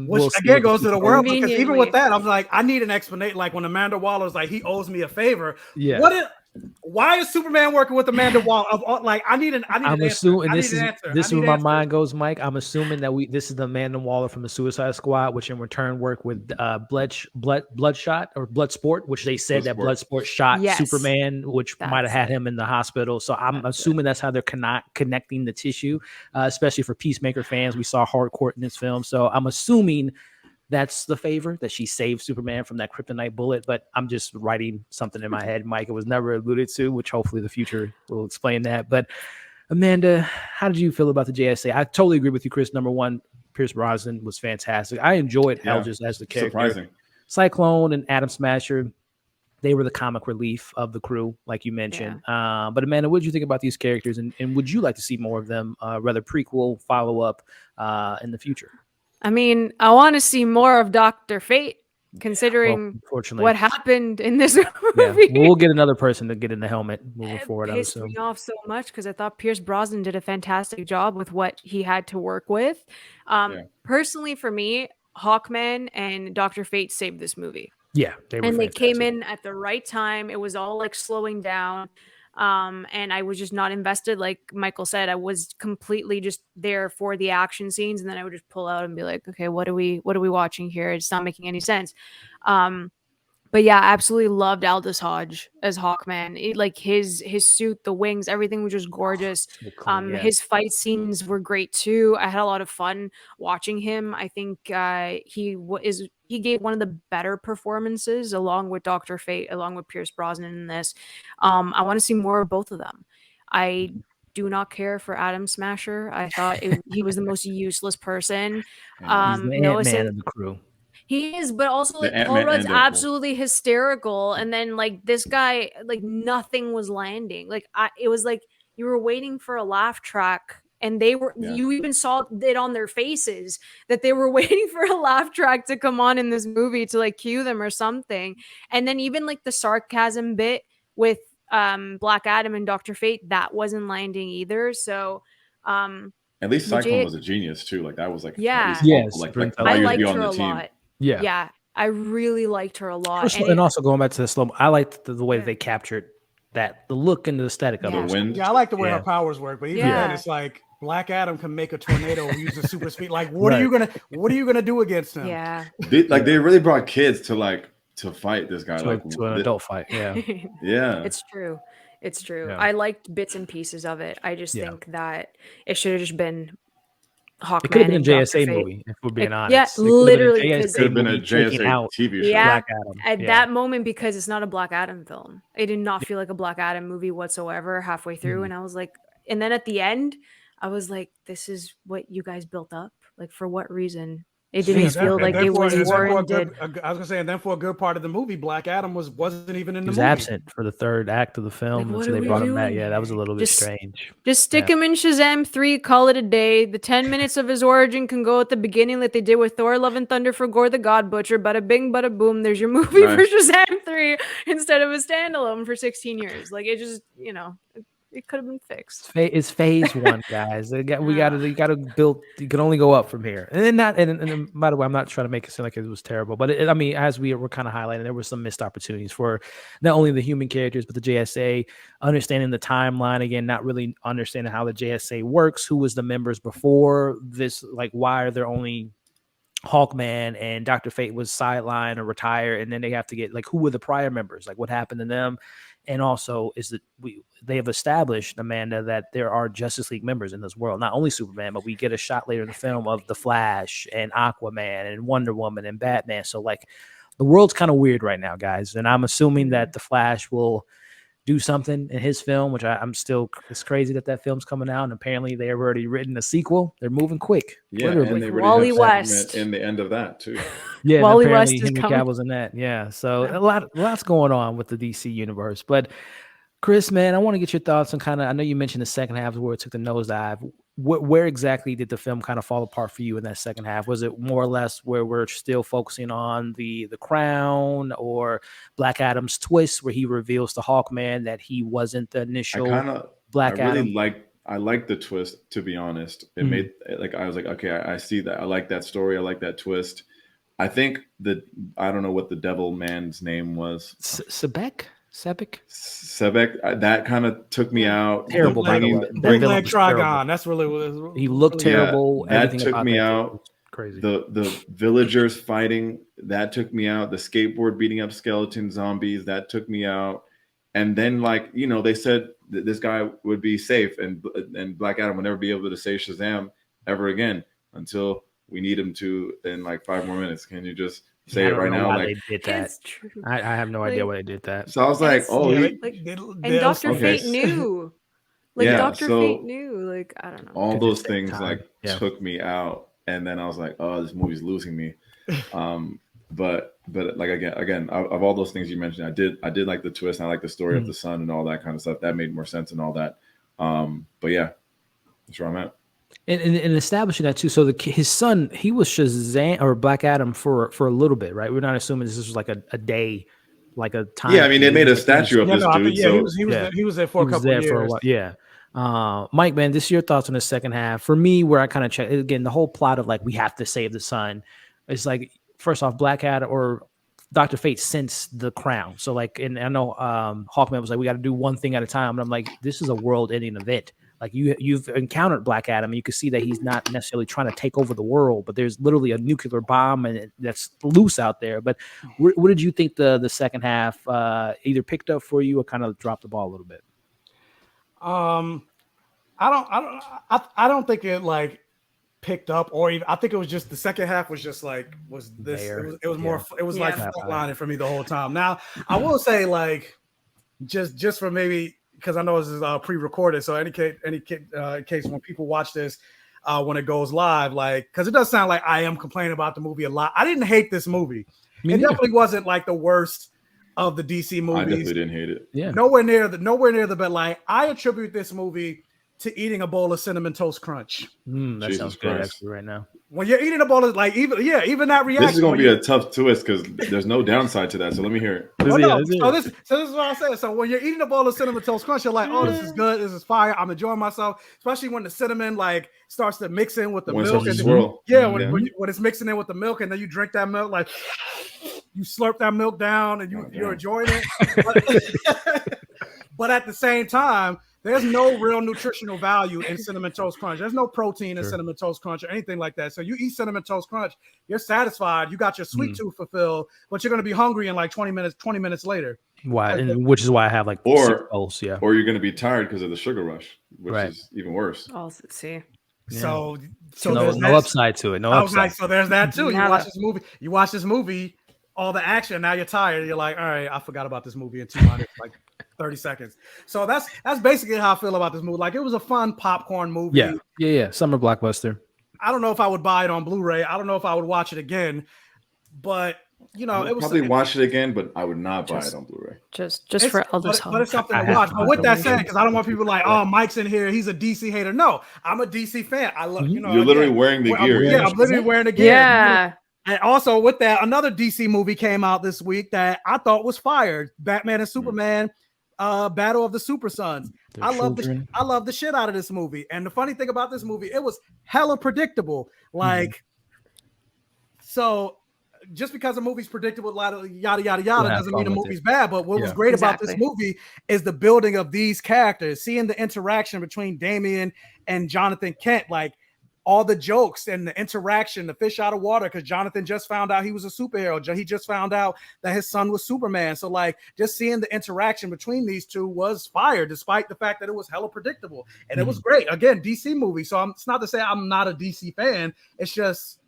Which again goes to the world, because even with that, I'm like, I need an explanation. Like when Amanda Waller's like, he owes me a favor. Yeah. Why is Superman working with Amanda Waller? Like, I need an
assuming this is where my mind goes, Mike. I'm assuming that this is the Amanda Waller from the Suicide Squad, which in return worked with Bloodshot or Bloodsport, which they said that Bloodsport shot Superman, which might have had him in the hospital. So I'm assuming that's how they're connecting the tissue, especially for Peacemaker fans. We saw Hardcourt in this film, so I'm assuming that's the favor, that she saved Superman from that kryptonite bullet. But I'm just writing something in my head, Mike. It was never alluded to, which hopefully the future will explain that. But Amanda, how did you feel about the JSA? I totally agree with you, Chris. Number one, Pierce Brosnan was fantastic. I enjoyed Aldis as the character.
Surprising.
Cyclone and Atom Smasher, they were the comic relief of the crew, like you mentioned. But Amanda, what did you think about these characters? And would you like to see more of them, whether prequel, follow-up in the future?
I mean, I want to see more of Dr. Fate, considering what happened in this movie.
We'll get another person to get in the helmet moving forward.
It pissed me off so much because I thought Pierce Brosnan did a fantastic job with what he had to work with. Personally, for me, Hawkman and Dr. Fate saved this movie.
Yeah,
they came in at the right time. It was all like slowing down. And I was just not invested. Like Michael said, I was completely just there for the action scenes, and then I would just pull out and be like, okay, what are we watching here? It's not making any sense. But yeah, I absolutely loved Aldis Hodge as Hawkman. Like his suit, the wings, everything was just gorgeous. His fight scenes were great too. I had a lot of fun watching him. I think he gave one of the better performances, along with Dr. Fate, along with Pierce Brosnan in this. I want to see more of both of them. I do not care for Atom Smasher. I thought he was the most useless person.
He's the Ant-Man of the crew.
He is, but also like Paul Rudd's absolutely hysterical, and then like this guy, like nothing was landing. Like it was like you were waiting for a laugh track, and they were. You even saw it on their faces that they were waiting for a laugh track to come on in this movie to like cue them or something. And then even like the sarcasm bit with Black Adam and Dr. Fate, that wasn't landing either. So
at least Cyclone was a genius too. Like that was like
I liked her a lot. Yeah, I really liked her a lot.
And also going back to the slow, I liked the way they captured the look and the aesthetic of it.
Yeah, I like the way her powers work, but even then, it's like Black Adam can make a tornado using super speed. Like, what are you gonna do against him?
Yeah,
they really brought kids to fight this guy,
to an adult fight. Yeah,
yeah,
it's true. It's true. Yeah. I liked bits and pieces of it. I just think that it should have just been Hawkman.
It could have been a JSA movie, if we're being honest.
Yeah, literally.
It could have been a JSA TV show.
Yeah, Black Adam. At that moment, because it's not a Black Adam film. It did not feel like a Black Adam movie whatsoever halfway through. And I was like, and then at the end, I was like, this is what you guys built up? Like, for what reason? It didn't feel like it was warranted.
I was gonna say, and then for a good part of the movie, Black Adam wasn't even in the movie.
He was absent for the third act of the film, so they brought him back. Yeah, that was a little bit strange.
Just stick him in Shazam 3, call it a day. The 10 minutes of his origin can go at the beginning, like they did with Thor: Love and Thunder for Gore the God Butcher. Bada bing, bada boom. There's your movie for Shazam 3 instead of a standalone for 16 years. Like it just, it could have been fixed.
It's phase one, guys. We got to build. You can only go up from here. And by the way, I'm not trying to make it sound like it was terrible, but I mean, as we were kind of highlighting, there were some missed opportunities for not only the human characters but the JSA. Understanding the timeline again, not really understanding how the JSA works. Who was the members before this? Like, why are there only Hawkman and Dr. Fate was sidelined or retired, and then they have to get like who were the prior members? Like, what happened to them? And also, they have established, Amanda, that there are Justice League members in this world. Not only Superman, but we get a shot later in the film of the Flash and Aquaman and Wonder Woman and Batman. So, like, the world's kind of weird right now, guys. And I'm assuming that the Flash will do something in his film, which I'm still, it's crazy that film's coming out, and apparently they have already written a sequel. They're moving quick.
Yeah,
literally.
and they already
Wally
have
West
in the end of that too.
Yeah,
Wally
apparently
West is
Henry
coming.
Cavill's in that. Yeah, so lots going on with the DC universe. But Chris, man, I want to get your thoughts on kind of, I know you mentioned the second half where it took the nosedive. Where exactly did the film kind of fall apart for you in that second half? Was it more or less where we're still focusing on the Crown, or Black Adam's twist where he reveals to Hawkman that he wasn't the initial Black Adam?
I like the twist, to be honest. It made, like, I was like, okay, I see that. I like that story. I like that twist. I think that, I don't know what the devil man's name was.
Sebek?
That kind of took me out.
Terrible, by the way.
Bootleg Trigon. That's really what it was.
He looked terrible.
Yeah, that took me out.
Crazy.
The villagers fighting, that took me out. The skateboard beating up skeleton zombies, that took me out. And then, like, you know, they said that this guy would be safe, and Black Adam would never be able to say Shazam ever again until we need him to in like 5 more minutes. Can you just say it right now?
Why
like,
they did that.
It's true.
I have no idea why they did that.
So I was like,
and Dr. Fate knew. Like,
yeah,
Dr. Fate knew. Like, I don't know.
All those things took me out, and then I was like, oh, this movie's losing me. But like again, of all those things you mentioned, I did like the twist, and I like the story of the son and all that kind of stuff. That made more sense and all that. But yeah, that's where I'm at.
And establishing that too. So his son, he was Shazam or Black Adam for a little bit, right? We're not assuming this was like a day, like a time.
Yeah, I mean, they made a statue of this dude.
He was there for a couple of years.
For a while. Yeah. Mike, man, this is your thoughts on the second half. For me, where I kind of check again, the whole plot of like we have to save the son. It's like, first off, Black Adam or Dr. Fate sensed the crown. So like, and I know Hawkman was like, we got to do one thing at a time. And I'm like, this is a world-ending event. Like you've encountered Black Adam, and you can see that he's not necessarily trying to take over the world, but there's literally a nuclear bomb and that's loose out there. But what did you think the second half either picked up for you or kind of dropped the ball a little bit?
I don't think it like picked up, or even I think it was just the second half was just like it was more like flatlining for me the whole time. Now I will say, like, just for maybe, because I know this is pre-recorded, so any case when people watch this when it goes live, like, because it does sound like I am complaining about the movie a lot. I didn't hate this movie. It definitely wasn't like the worst of the DC movies.
I definitely didn't hate it.
Yeah,
nowhere near the bed. Like, I attribute this movie to eating a bowl of Cinnamon Toast Crunch.
That
Jesus
sounds good
Christ.
actually right now.
When you're eating a bowl of, like, even that reaction.
This is gonna be a tough twist because there's no downside to that. So let me hear it.
This is what I said. So when you're eating a bowl of Cinnamon Toast Crunch, you're like, oh, this is good. This is fire. I'm enjoying myself. Especially when the cinnamon like starts to mix in with the milk. When it's mixing in with the milk, and then you drink that milk, like you slurp that milk down, and you're enjoying it. But at the same time, there's no real nutritional value in Cinnamon Toast Crunch. There's no protein in Cinnamon Toast Crunch or anything like that. So you eat Cinnamon Toast Crunch, you're satisfied, you got your sweet tooth fulfilled, but you're going to be hungry in like 20 minutes later.
Why? And which is why I have like
or you're going to be tired because of the sugar rush, which is even worse.
Also, see.
So
no upside to it. No upside.
Like, so there's that too. You watch this movie, all the action. Now you're tired. You're like, all right, I forgot about this movie in 2 minutes, like 30 seconds. So that's basically how I feel about this movie. Like, it was a fun popcorn movie.
Yeah. Summer blockbuster.
I don't know if I would buy it on Blu-ray. I don't know if I would watch it again, but you know,
it was probably watch it again, but I would not buy it on Blu-ray.
Just for Aldis Hodge.
But it's something to watch. But with that said, because I don't want people like, oh, Mike's in here, he's a DC hater. No, I'm a DC fan. I love,
you're literally wearing the gear.
I'm literally wearing the gear.
Yeah.
And also with that, another DC movie came out this week that I thought was fire. Batman and Superman, Battle of the Super Sons. I love the shit out of this movie. And the funny thing about this movie, it was hella predictable. Like, so just because a movie's predictable, yada yada yada doesn't mean the movie's bad. But what was great about this movie is the building of these characters, seeing the interaction between Damian and Jonathan Kent, like all the jokes and the interaction, the fish out of water, because Jonathan just found out he was a superhero. He just found out that his son was Superman. So like just seeing the interaction between these two was fire, despite the fact that it was hella predictable. And it was great. Again, DC movie. So it's not to say I'm not a DC fan. It's just,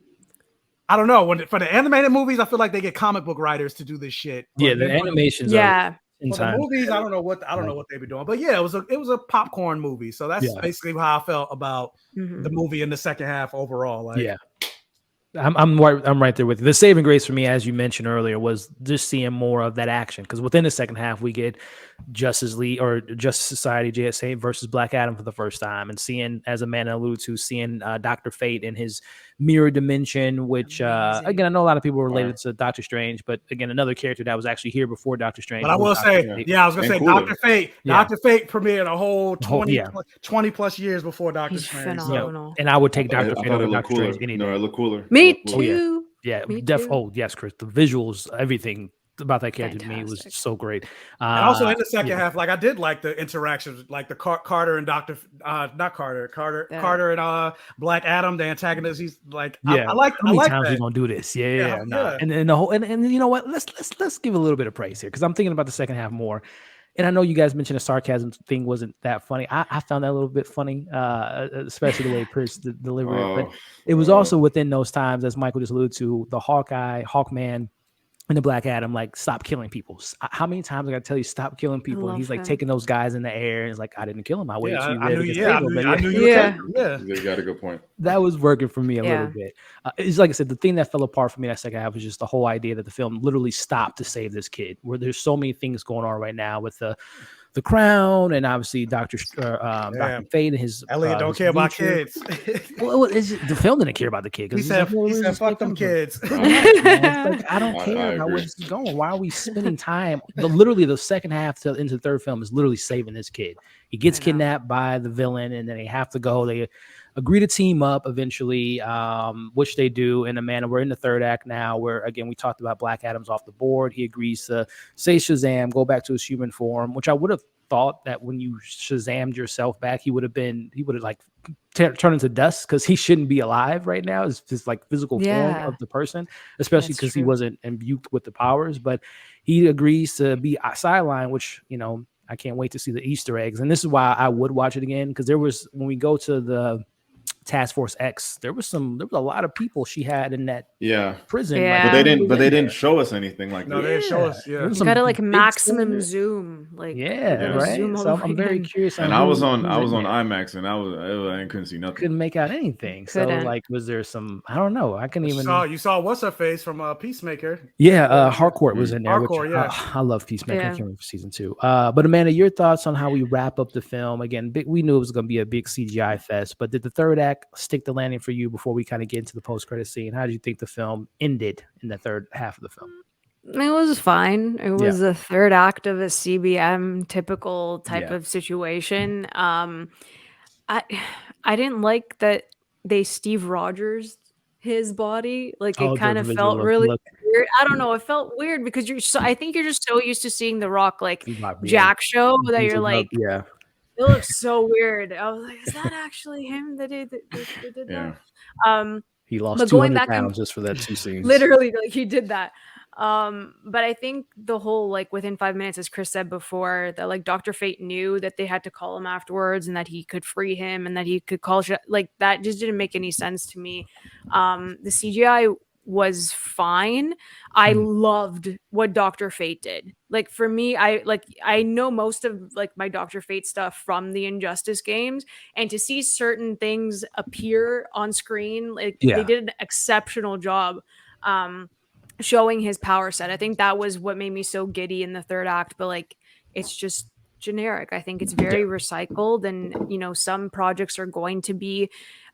I don't know. For the animated movies, I feel like they get comic book writers to do this shit.
Yeah, the animations are
the movies, I don't know what they be doing, but yeah, it was a popcorn movie. So that's basically how I felt about the movie in the second half overall. Like,
yeah. I'm right there with you. The saving grace for me, as you mentioned earlier, was just seeing more of that action, because within the second half we get Justice League or Justice Society JSA versus Black Adam for the first time, and seeing, as Amanda alluded to, seeing Dr. Fate in his mirror dimension, which again, I know a lot of people related to Doctor Strange, but again, another character that was actually here before Doctor Strange.
But I will say, I was gonna say Dr. Fate. Dr. Fate premiered a whole 20 plus years before Doctor Strange.
Phenomenal.
And I would take Dr. Fate over Doctor Strange any day.
No, it looked cooler.
Me too.
Yeah, oh yes, Chris. The visuals, everything about that character to me was so great.
And also in the second half, like I did like the interactions, like the Carter and Carter and Black Adam, the antagonists. He's like, I like
times we gonna do this. Yeah. And the whole and you know what? Let's give a little bit of praise here, because I'm thinking about the second half more. And I know you guys mentioned the sarcasm thing wasn't that funny. I found that a little bit funny, especially the way Chris delivered it. But it was also within those times, as Michael just alluded to, the Hawkman, and the Black Adam, like, stop killing people. How many times I got to tell you, stop killing people? And he's like taking those guys in the air, and it's like, I didn't kill him. I waited till you
I knew you.
They got a good point.
That was working for me a little bit. It's like I said, the thing that fell apart for me that second half was just the whole idea that the film literally stopped to save this kid, where there's so many things going on right now with the Crown, and obviously Dr. Fate and his
Elliot don't care about kids.
Well, the film didn't care about the kid,
because he said fuck them kids.
I don't care how it's going. Why are we spending time? Literally, the second half into the third film is literally saving this kid. He gets kidnapped by the villain, and then they have to go. They agree to team up eventually, which they do in a manner. We're in the third act now, where, again, we talked about Black Adam's off the board. He agrees to say Shazam, go back to his human form, which I would have thought that when you Shazammed yourself back, he would have like turned into dust, because he shouldn't be alive right now. It's just like physical form of the person, especially because he wasn't imbued with the powers. But he agrees to be sidelined, which, I can't wait to see the Easter eggs. And this is why I would watch it again, because when we go to the Task Force X, there was a lot of people she had in that prison.
Yeah.
But they didn't show us anything like that.
No, they didn't show us. Yeah,
you gotta like maximum zoom. Like
right. So I'm very curious.
And I was on IMAX, and I couldn't see nothing.
Couldn't make out anything. So like, was there some? I don't know. I couldn't even.
You saw what's her face from Peacemaker.
Yeah, Harcourt was in there.
Harcourt,
I love Peacemaker. I can't wait for season 2. But Amanda, your thoughts on how we wrap up the film? Again, we knew it was going to be a big CGI fest, but did the third act stick the landing for you before we kind of get into the post-credit scene? How did you think the film ended in the third half of the film?
It was fine. It was the third act of a CBM typical type of situation. I didn't like that they Steve Rogers his body. Like, it kind of felt really weird. I don't know. It felt weird because I think you're just so used to seeing The Rock like Jack show that you're like, it looks so weird. I was like, is that actually him that did that?
He lost 200 pounds just for that 2 scenes.
Literally, like, he did that. But I think the whole, like, within 5 minutes, as Chris said before, that like Dr. Fate knew that they had to call him afterwards, and that he could free him, and that he could call like, that just didn't make any sense to me. The CGI was fine. I loved what Dr. Fate did. Like, for me, I know most of like my Dr. Fate stuff from the Injustice games, and to see certain things appear on screen, like they did an exceptional job showing his power set. I think that was what made me so giddy in the third act, but like, it's just generic. I think it's very recycled, and some projects are going to be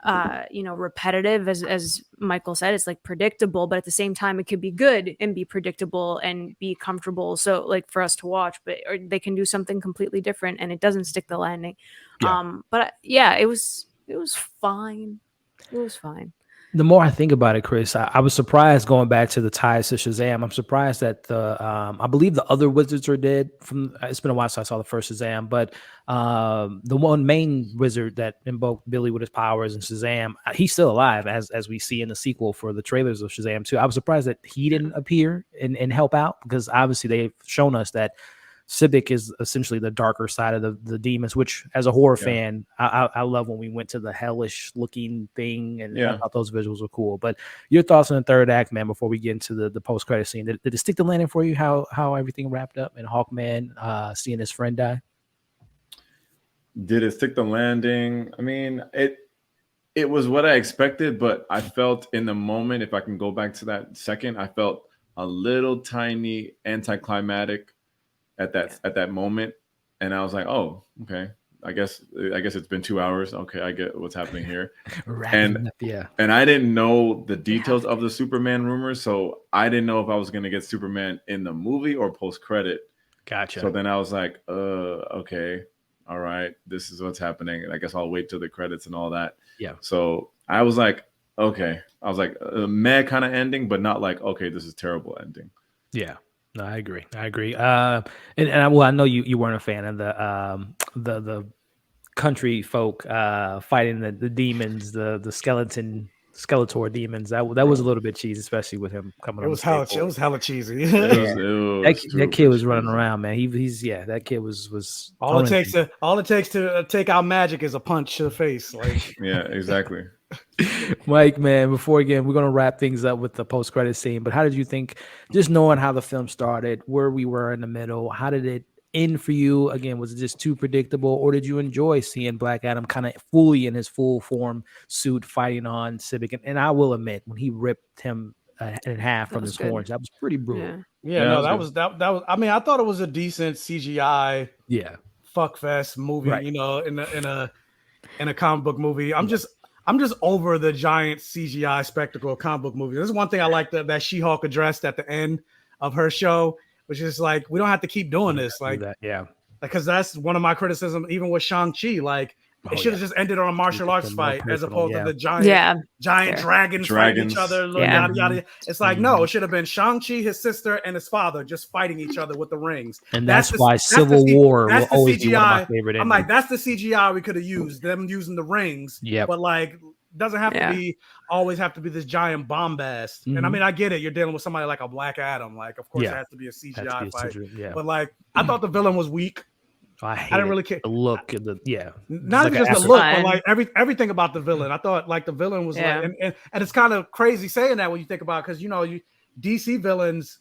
repetitive, as Michael said. It's like predictable, but at the same time it could be good and be predictable and be comfortable, so like for us to watch, or they can do something completely different and it doesn't stick the landing. But it was fine. It was fine.
The more I think about it, Chris, I was surprised going back to the ties to Shazam. I'm surprised that I believe the other wizards are dead. It's been a while since I saw the first Shazam, but the one main wizard that invoked Billy with his powers and Shazam, he's still alive, as we see in the sequel for the trailers of Shazam 2. I was surprised that he didn't appear and help out, because obviously they've shown us that Sibik is essentially the darker side of the demons, which as a horror fan, I love when we went to the hellish looking thing, and I thought those visuals were cool. But your thoughts on the third act, man, before we get into the post credit scene. Did it stick the landing for you? How everything wrapped up and Hawkman seeing his friend die?
Did it stick the landing? I mean, it was what I expected, but I felt in the moment, if I can go back to that second, I felt a little tiny anticlimactic at that moment, and I was like, "Oh, okay. I guess it's been 2 hours. Okay, I get what's happening here." And I didn't know the details of the Superman rumors, so I didn't know if I was gonna get Superman in the movie or post credit.
Gotcha.
So then I was like, okay, all right, this is what's happening. I guess I'll wait till the credits and all that.
Yeah.
So I was like, okay, I was like a meh kind of ending, but not like, okay, this is terrible ending.
Yeah. No, I agree. And I know you weren't a fan of the country folk fighting the demons, the Skeletor demons. That was a little bit cheesy, especially with him coming.
It was hella cheesy.
That kid was running around, man. That kid was
all it takes to take out magic is a punch to the face. Like
yeah, exactly.
Mike, man, we're going to wrap things up with the post-credit scene, but how did you think, just knowing how the film started, where we were in the middle, how did it end for you? Again, was it just too predictable, or did you enjoy seeing Black Adam kind of fully in his full form suit fighting on Sibik? And I will admit, when he ripped him in half from his horns, that was pretty brutal.
That was. I mean, I thought it was a decent CGI. Fuckfest movie, right. You know, in a comic book movie. I'm just over the giant CGI spectacle of comic book movies. This is one thing I like that She-Hulk addressed at the end of her show, which is like, we don't have to keep doing this. Like, because that's one of my criticisms, even with Shang-Chi. Like, it should have just ended on a martial arts fight as opposed to the giant dragons fighting each other. Yada, yada. It's like, no, it should have been Shang-Chi, his sister, and his father just fighting each other with the rings.
And that's why Civil War will always be one of my favorite endings.
I'm like, that's the CGI we could have used, them using the rings. But like, doesn't have to always have to be this giant bombast. And I mean, I get it. You're dealing with somebody like a Black Adam. Like, of course, it has to be a CGI fight. But like, I thought the villain was weak.
I
didn't really care.
The look,
not even just the look, but like everything about the villain. I thought like the villain was like, and it's kind of crazy saying that when you think about it, because DC villains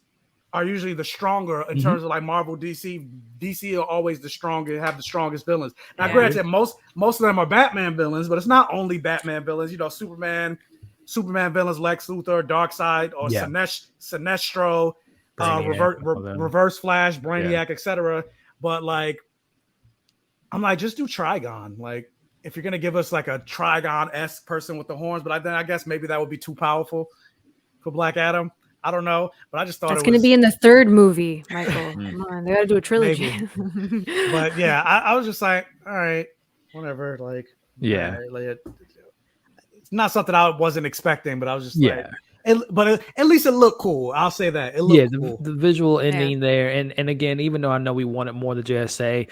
are usually the stronger in terms of like Marvel, DC. DC are always the stronger, have the strongest villains. Now, granted, most of them are Batman villains, but it's not only Batman villains. Superman villains, Lex Luthor, Darkseid, or Sinestro, Reverse Flash, Brainiac, etc. But like, I'm like, just do Trigon. Like, if you're gonna give us like a Trigon-esque person with the horns, but I guess maybe that would be too powerful for Black Adam. I don't know, but I just thought
it's going to be in the third movie, Michael. Come on, they got to do a trilogy.
But yeah, I was just like, all right, whatever. Like, it's not something I wasn't expecting, but I was just like. But at least it looked cool. I'll say that. It looked cool.
The visual ending there. And again, even though I know we wanted more than JSA,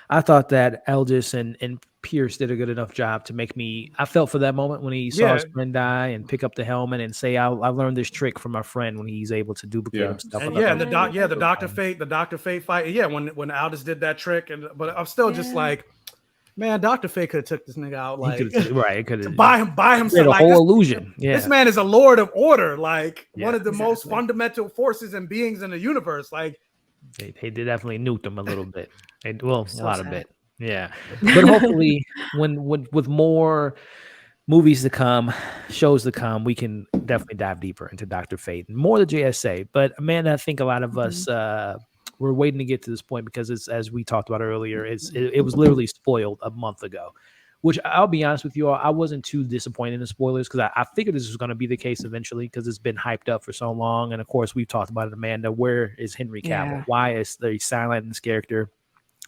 I thought that Aldis and Pierce did a good enough job to make me. I felt for that moment when he saw his friend die and pick up the helmet and say, I learned this trick from my friend when he's able to duplicate himself.
And the Dr. Fate fight. Yeah, when Aldis did that trick. But I'm still just like, man, Dr. Fate could have took this nigga out. Like,
it could have
by himself.
A whole illusion.
This man is a lord of order. Like one of the most fundamental forces and beings in the universe. Like
they definitely nuked him a little bit. A lot of bit. Yeah. But hopefully when with more movies to come, shows to come, we can definitely dive deeper into Dr. Fate and more the JSA. But Amanda, I think a lot of us we're waiting to get to this point because it's, as we talked about earlier, it was literally spoiled a month ago, which I'll be honest with you all, I wasn't too disappointed in the spoilers because I figured this was going to be the case eventually because it's been hyped up for so long. And of course, we've talked about it, Amanda. Where is Henry Cavill? Why is they silent this character?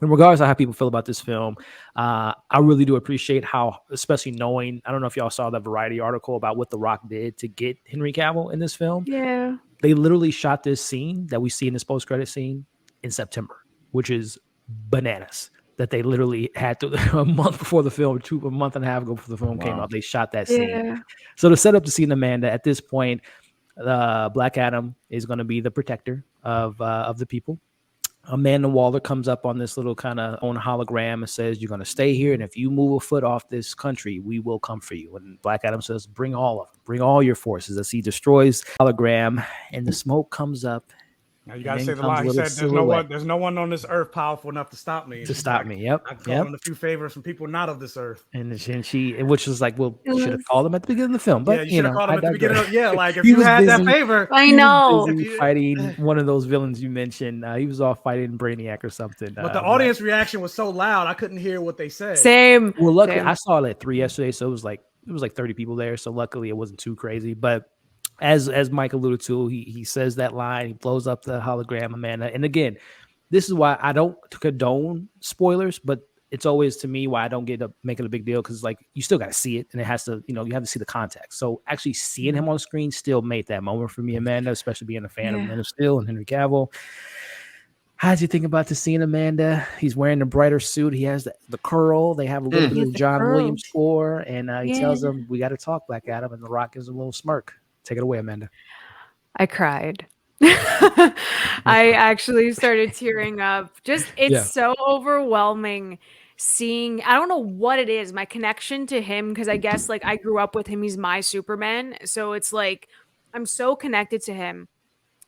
And regardless of how people feel about this film, I really do appreciate how, especially knowing, I don't know if y'all saw that Variety article about what The Rock did to get Henry Cavill in this film.
Yeah. They
literally shot this scene that we see in this post-credit scene in September, which is bananas. That they literally had to a month before the film, a month and a half ago before the film came out, they shot that scene. So to set up the scene, Amanda, at this point, Black Adam is going to be the protector of the people. Amanda Waller comes up on this little kind of on hologram and says, "You're going to stay here, and if you move a foot off this country, we will come for you." And Black Adam says, "Bring all of them, bring all your forces." As he destroys hologram, and the smoke comes up.
Now you gotta say the line. He said, "There's no one on this earth powerful enough to stop me." Me. Yep. I called in a few favors from people not of this earth.
And she, which was like, well, should have called him at the beginning of the film. But
yeah, you should have called him at the beginning. Like if you had that favor,
I know.
He was fighting one of those villains you mentioned. He was off fighting Brainiac or something.
But the audience reaction was so loud, I couldn't hear what they said.
Same.
Well, luckily I saw it at 3 yesterday, so it was like 30 people there. So luckily it wasn't too crazy. But as Mike alluded to, he says that line, he blows up the hologram, Amanda. And again, this is why I don't condone spoilers, but it's always to me why I don't make it a big deal, because like you still got to see it, and it has to, you have to see the context. So actually seeing him on screen still made that moment for me, Amanda, especially being a fan of Man of Steel and Henry Cavill. How did you think about the scene, Amanda? He's wearing the brighter suit. He has the curl. They have a little bit of John Williams score, and he tells him, "We got to talk, Black Adam." And The Rock gives a little smirk. Take it away, Amanda.
I cried. I actually started tearing up. It's so overwhelming seeing. I don't know what it is, my connection to him, because I guess like I grew up with him. He's my Superman. So it's like I'm so connected to him.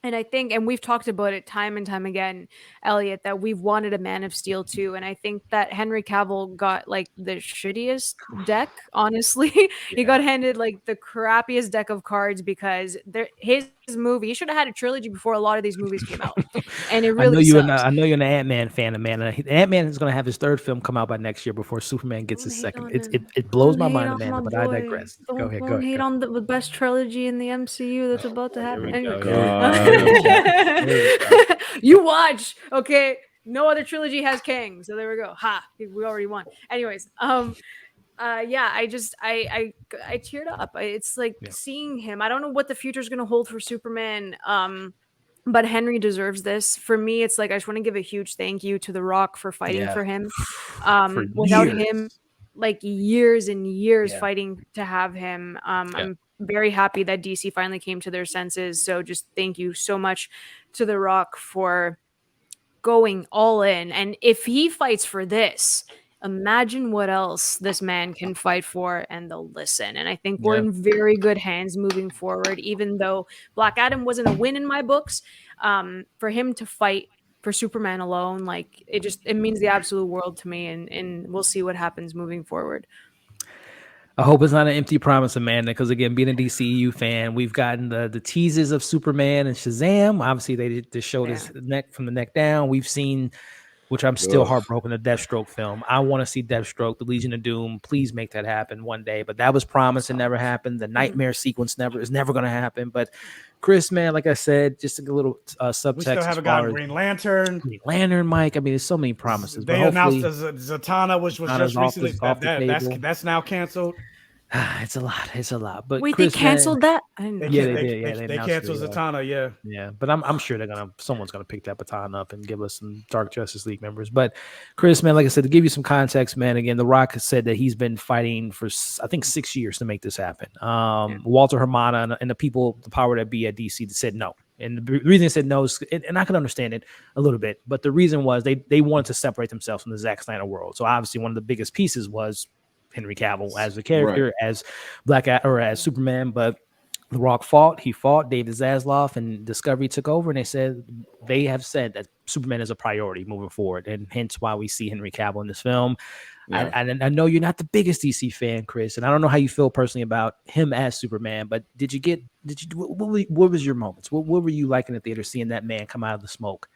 And I think, and we've talked about it time and time again, Elliot, that we've wanted a Man of Steel too. And I think that Henry Cavill got like the shittiest deck, honestly. He got handed like the crappiest deck of cards, because his movie, he should have had a trilogy before a lot of these movies came out. And it really
I know you're an Ant-Man fan, Amanda. Ant-Man is going to have his third film come out by next year before Superman gets his second. It blows my mind, Amanda, but I digress. Go ahead.
Don't hate on the best trilogy in the MCU that's about to happen. You watch, okay? No other trilogy has Kang, so there we go. Ha, we already won. Anyways, I teared up. It's like seeing him. I don't know what the future is going to hold for Superman. But Henry deserves this. For me, it's like I just want to give a huge thank you to The Rock for fighting for him. Without him, like years and years fighting to have him. I'm very happy that DC finally came to their senses. So just thank you so much to The Rock for going all in. And if he fights for this, imagine what else this man can fight for, and they'll listen. And I think we're in very good hands moving forward, even though Black Adam wasn't a win in my books. For him to fight for Superman alone, like it means the absolute world to me, and we'll see what happens moving forward.
I hope it's not an empty promise, Amanda, because again, being a DCEU fan, we've gotten the teases of Superman and Shazam. Obviously, they showed his neck from the neck down. We've seen, which I'm still heartbroken, the Deathstroke film. I want to see Deathstroke, the Legion of Doom. Please make that happen one day. But that was promised and never happened. The nightmare sequence is never going to happen. But Chris, man, like I said, just a little subtext. We
still haven't gotten Green Lantern.
Green Lantern, Mike. I mean, there's so many promises.
They announced Zatanna, which was just recently. That's now canceled.
It's a lot. But
wait,
Chris,
they canceled that?
They did.
They canceled Zatanna.
Yeah. But I'm sure someone's gonna pick that baton up and give us some Dark Justice League members. But Chris, man, like I said, to give you some context, man, again, The Rock has said that he's been fighting for I think 6 years to make this happen. Walter Hamada and the power that be at DC said no. And the reason they said no is, and I can understand it a little bit, but the reason was they wanted to separate themselves from the Zack Snyder world. So obviously one of the biggest pieces was Henry Cavill as the character, as as Superman, but The Rock fought. He fought David Zaslav, and Discovery took over, and they have said that Superman is a priority moving forward, and hence why we see Henry Cavill in this film. Yeah. I know you're not the biggest DC fan, Chris, and I don't know how you feel personally about him as Superman, but what was your moments? What were you like in the theater seeing that man come out of the smoke?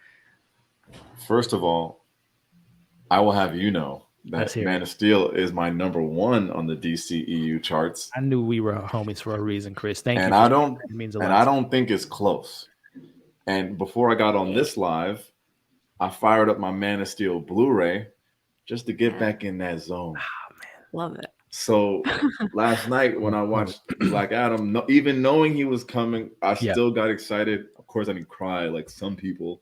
First of all, I will have you know that Man of Steel is my number one on the DCEU charts.
I knew we were homies for a reason, Chris. Thank you.
I don't think it's close. And before I got on this live, I fired up my Man of Steel Blu-ray just to get back in that zone.
Oh, man.
Love it.
So last night when I watched Black Adam, even knowing he was coming, I still got excited. Of course, I didn't cry like some people,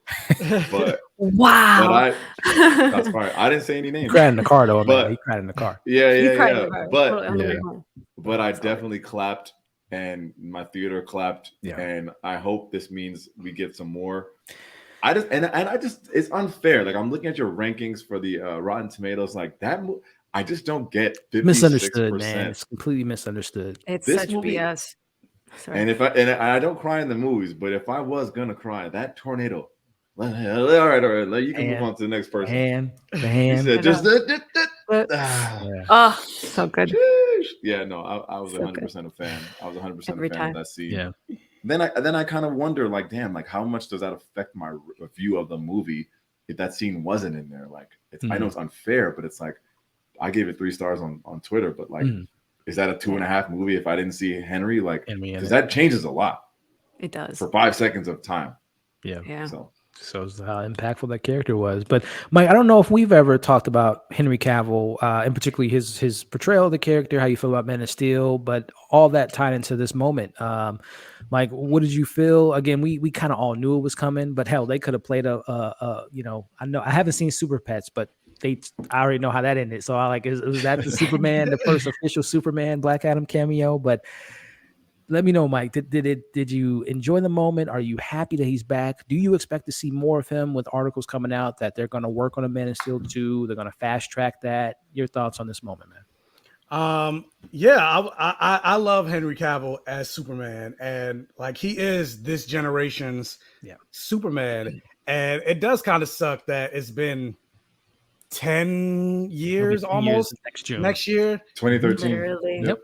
but
wow.
That's fine. I didn't say any names.
He cried in the car though. But he cried in the car.
Yeah. But I definitely clapped, and my theater clapped, and I hope this means we get some more. it's unfair. Like I'm looking at your rankings for the Rotten Tomatoes, like that. I just don't get 56%.
Misunderstood, man. It's completely misunderstood.
It's
This
such
movie,
BS. Sorry.
And I don't cry in the movies, but if I was gonna cry, that tornado. All right. You can move on to the next person.
The hand.
He said, just
oh, so good.
Yeah, no, I was 100% a fan. I was 100%
Every
a fan
time.
of that scene.
Yeah.
Then I kind of wonder, like, damn, like how much does that affect my review of the movie if that scene wasn't in there? Like, I know it's unfair, but it's like I gave it 3 stars on Twitter, but like, is that a 2.5 movie if I didn't see Henry? Like, because that changes a lot.
It does
for 5 seconds of time.
Yeah.
So
it's how impactful that character was. But Mike, I don't know if we've ever talked about Henry Cavill, and particularly his portrayal of the character, how you feel about Man of Steel, but all that tied into this moment. Mike, what did you feel? Again, we kind of all knew it was coming, but hell, they could have played I know I haven't seen Super Pets, but I already know how that ended. So was that the Superman, the first official Superman Black Adam cameo? But let me know, Mike. Did you enjoy the moment? Are you happy that he's back? Do you expect to see more of him with articles coming out that they're going to work on a Man of Steel 2? They're going to fast track that. Your thoughts on this moment, man?
I love Henry Cavill as Superman, and like he is this generation's Superman, and it does kind of suck that it's been 10 years almost next year
2013.
Literally.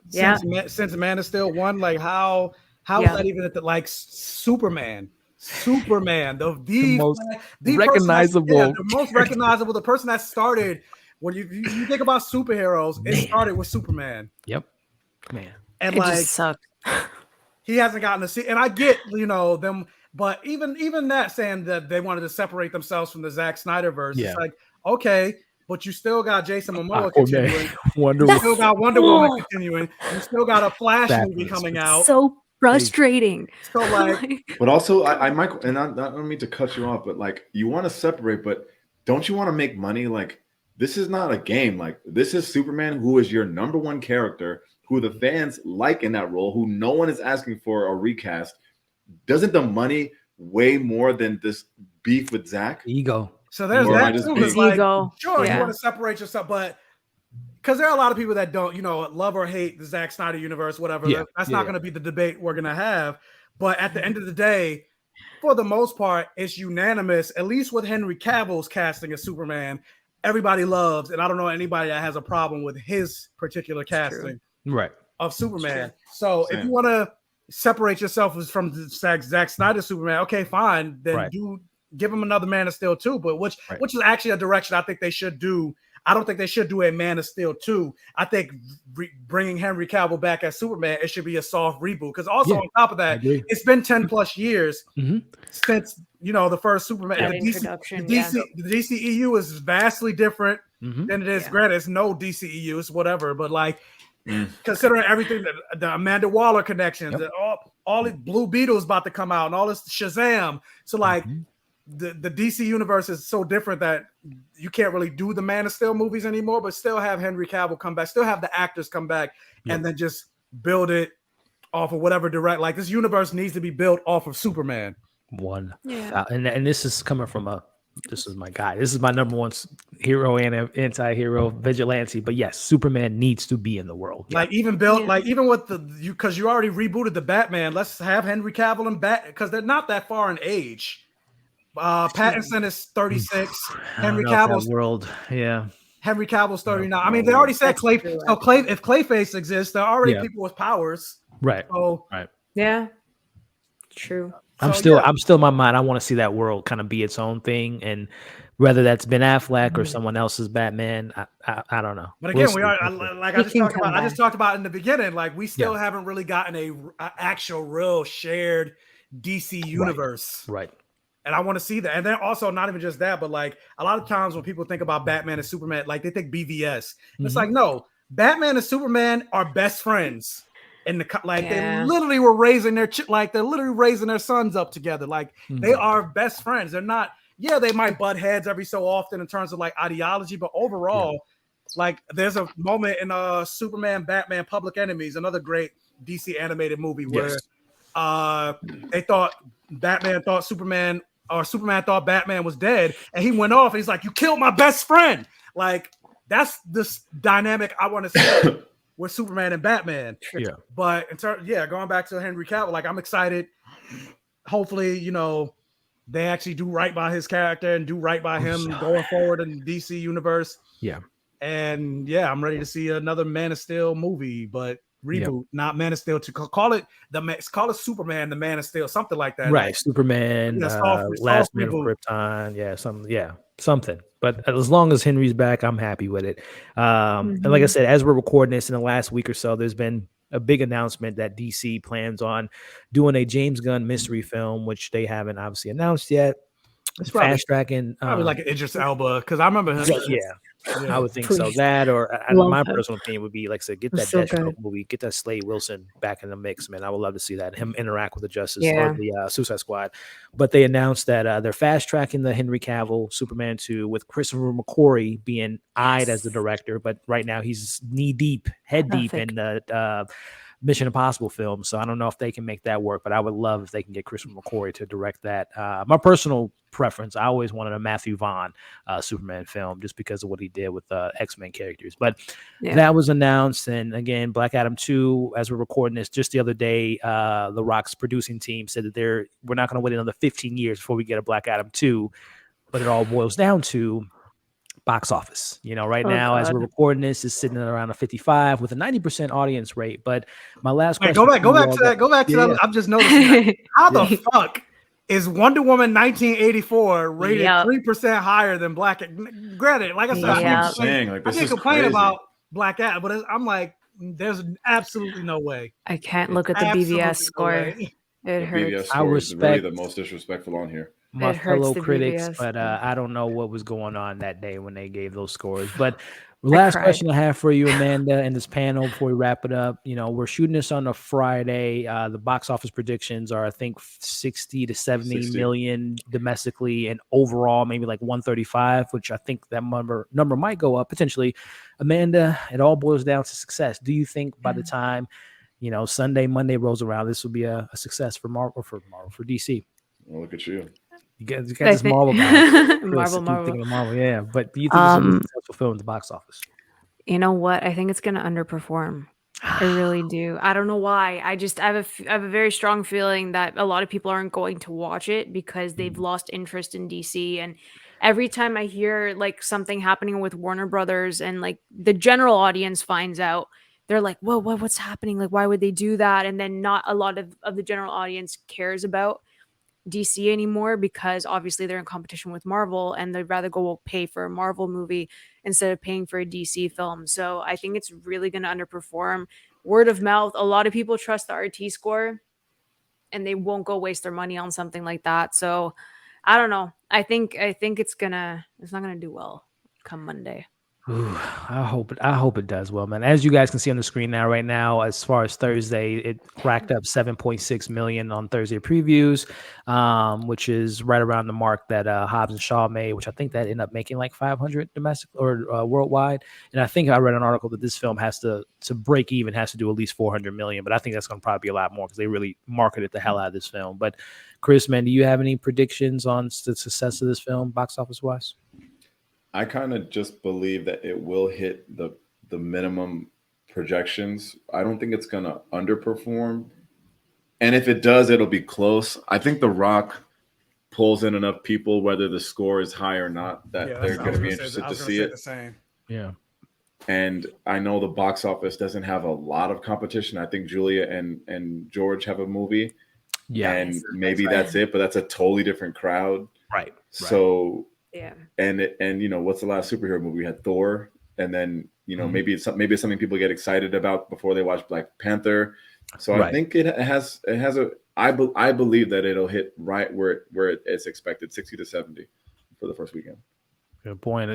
Since Man of Steel 1. Like how is that even at the like Superman, the most recognizable, the most recognizable, the person that started when you think about superheroes, it started with Superman.
Yep, man.
And
it
like
just sucked.
He hasn't gotten to see, and I get them, but even that saying that they wanted to separate themselves from the Zack Snyderverse, it's like, okay, but you still got Jason Momoa continuing. You still got Wonder Woman continuing. You still got a Flash movie coming out.
So frustrating.
So like,
but also I might, and I don't mean to cut you off, but like you want to separate, but don't you want to make money? Like this is not a game. Like this is Superman, who is your number one character, who the fans like in that role, who no one is asking for a recast. Doesn't the money weigh more than this beef with Zack?
Ego.
So there's that too. Like,
ego.
Sure, you want to separate yourself, but because there are a lot of people that don't, love or hate the Zack Snyder universe, whatever. That's not going to be the debate we're going to have. But at the end of the day, for the most part, it's unanimous, at least with Henry Cavill's casting as Superman. Everybody loves, and I don't know anybody that has a problem with his particular casting of Superman. So if you want to separate yourself from the Zack Snyder Superman, okay, fine. Then give him another Man of Steel 2, but which is actually a direction I think they should do. I don't think they should do a Man of Steel 2. I think bringing Henry Cavill back as Superman, it should be a soft reboot. Because also on top of that, it's been 10 plus years since the first Superman. The DCEU is vastly different than it is. Granted, it's no DCEU, it's whatever. But like, considering everything, the Amanda Waller connections, all the Blue Beetle's about to come out, and all this Shazam. So like. The DC universe is so different that you can't really do the Man of Steel movies anymore, but still have Henry Cavill come back, still have the actors come back, and then just build it off of whatever direct. Like this universe needs to be built off of Superman.
And this is coming from this is my guy. This is my number one hero and anti-hero vigilante. But yes, Superman needs to be in the world.
Like even built, like even with because you already rebooted the Batman. Let's have Henry Cavill and because they're not that far in age. Pattinson is 36. Henry Cavill's
world,
Henry Cavill's 39. I mean, they already said if Clayface exists, there are already people with powers,
right?
So,
true.
I'm still in my mind. I want to see that world kind of be its own thing, and whether that's Ben Affleck or someone else's Batman, I don't know.
But again, I just talked about in the beginning. Like we still haven't really gotten a actual real shared DC universe,
right?
And I want to see that. And then also not even just that, but like a lot of times when people think about Batman and Superman, like they think BVS. It's like, no, Batman and Superman are best friends. They literally were raising they're literally raising their sons up together. Like they are best friends. They're not, they might butt heads every so often in terms of like ideology, but overall, like there's a moment in Superman, Batman, Public Enemies, another great DC animated movie where they thought Batman thought Superman or Superman thought Batman was dead, and he went off. And he's like, "You killed my best friend." Like that's this dynamic I want to see with Superman and Batman.
Yeah.
But in terms, going back to Henry Cavill, like I'm excited. Hopefully, they actually do right by his character and do right by him going forward in the DC universe.
Yeah.
And I'm ready to see another Man of Steel movie, but reboot, not Man of Steel. To call it Superman, the Man of Steel, something like that.
Right, Superman, Last Man of Krypton, something. But as long as Henry's back, I'm happy with it. And like I said, as we're recording this in the last week or so, there's been a big announcement that DC plans on doing a James Gunn mystery film, which they haven't obviously announced yet.
It's
fast tracking,
probably like an Idris Elba, because I remember him.
I would think so. That, or my personal opinion would be like, get that Deathstroke movie, get that Slade Wilson back in the mix, man. I would love to see that, him interact with the Justice or the Suicide Squad. But they announced that they're fast tracking the Henry Cavill Superman 2 with Christopher McQuarrie being eyed as the director, but right now he's head deep in the Mission Impossible film. So I don't know if they can make that work, but I would love if they can get Christopher McQuarrie to direct that. My personal preference, I always wanted a Matthew Vaughn Superman film just because of what he did with X-Men characters. But that was announced. And again, Black Adam 2, as we're recording this just the other day, The Rock's producing team said that we're not going to wait another 15 years before we get a Black Adam 2. But it all boils down to box office. Right now, as we're recording this, is sitting at around a 55 with a 90% audience rate. But my last question,
go back to that. I'm just noticing how the fuck is Wonder Woman 1984 rated 3% higher than Black? Granted, like I said, I can't complain about Black Adam, but I'm like, there's absolutely no way.
I can't look at the BVS score. It hurts.
I respect really the most disrespectful on here.
My fellow critics, but I don't know what was going on that day when they gave those scores. But last question I have for you, Amanda, and this panel before we wrap it up. We're shooting this on a Friday. The box office predictions are, I think, 60 to 70 million domestically, and overall maybe like 135, which I think that number might go up potentially. Amanda, it all boils down to success. Do you think by the time Sunday, Monday rolls around, this will be a success for for DC?
Well, look at you.
You got this Marvel guy.
Marvel.
Yeah. But do you think it's a successful film in the box office?
You know what? I think it's going to underperform. I really do. I don't know why. I have a very strong feeling that a lot of people aren't going to watch it because they've lost interest in DC. And every time I hear like something happening with Warner Brothers and like the general audience finds out, they're like, whoa, what's happening? Like, why would they do that? And then not a lot of the general audience cares about DC anymore because obviously they're in competition with Marvel and they'd rather go pay for a Marvel movie instead of paying for a DC film. So I think it's really going to underperform. Word of mouth, a lot of people trust the RT score and they won't go waste their money on something like that. So I don't know. I think it's not gonna do well come Monday.
Ooh, I hope it does well, man. As you guys can see on the screen right now, as far as Thursday, it racked up 7.6 million on Thursday previews, which is right around the mark that Hobbs and Shaw made, which I think that ended up making like 500 domestic or worldwide. And I think I read an article that this film has to break even, has to do at least 400 million, but I think that's going to probably be a lot more because they really marketed the hell out of this film. But Chris, man, do you have any predictions on the success of this film, box office wise?
I kind of just believe that it will hit the minimum projections. I don't think it's going to underperform. And if it does, it'll be close. I think The Rock pulls in enough people, whether the score is high or not, that they're going to be interested to see it.
Yeah.
And I know the box office doesn't have a lot of competition. I think Julia and George have a movie. Yeah. And maybe that's it, but that's a totally different crowd.
Right.
So...
Yeah.
And what's the last superhero movie? We had Thor, and then maybe it's something people get excited about before they watch Black Panther. So I think it has I believe that it'll hit right where it's expected, 60 to 70 for the first weekend.
Good point.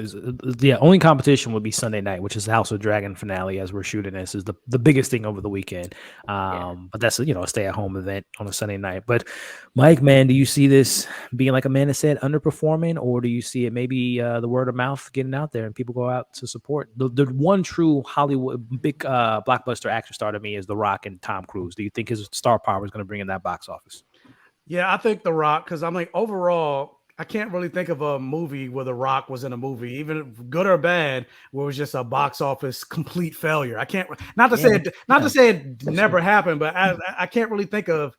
Only competition would be Sunday night, which is the House of Dragon finale. As we're shooting this, is the biggest thing over the weekend. But that's a stay-at-home event on a Sunday night. But Mike, man, do you see this being like Amanda said, underperforming, or do you see it maybe the word of mouth getting out there and people go out to support the one true Hollywood big blockbuster action star to me is The Rock and Tom Cruise? Do you think his star power is going to bring in that box office?
Yeah, I think The Rock, because I'm like, overall, I can't really think of a movie where The Rock was in a movie, even if good or bad, where it was just a box office complete failure. I can't, not to say it never happened, but I can't really think of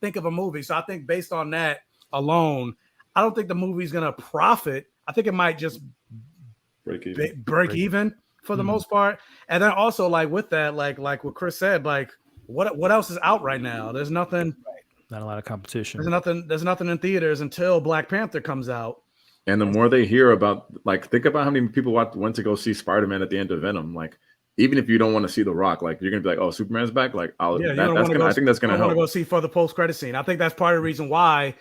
a movie. So I think based on that alone, I don't think the movie's gonna profit. I think it might just break even for the most part. And then also, like with that, like what Chris said, like what else is out right now? There's nothing.
Not a lot of competition.
There's nothing in theaters until Black Panther comes out.
And the more they hear about, like, think about how many people went to go see Spider-Man at the end of Venom. Like, even if you don't want to see The Rock, like, you're gonna be like, oh, Superman's back. Like, I think that's gonna help.
Want to go see for the post-credit scene. I think that's part of the reason why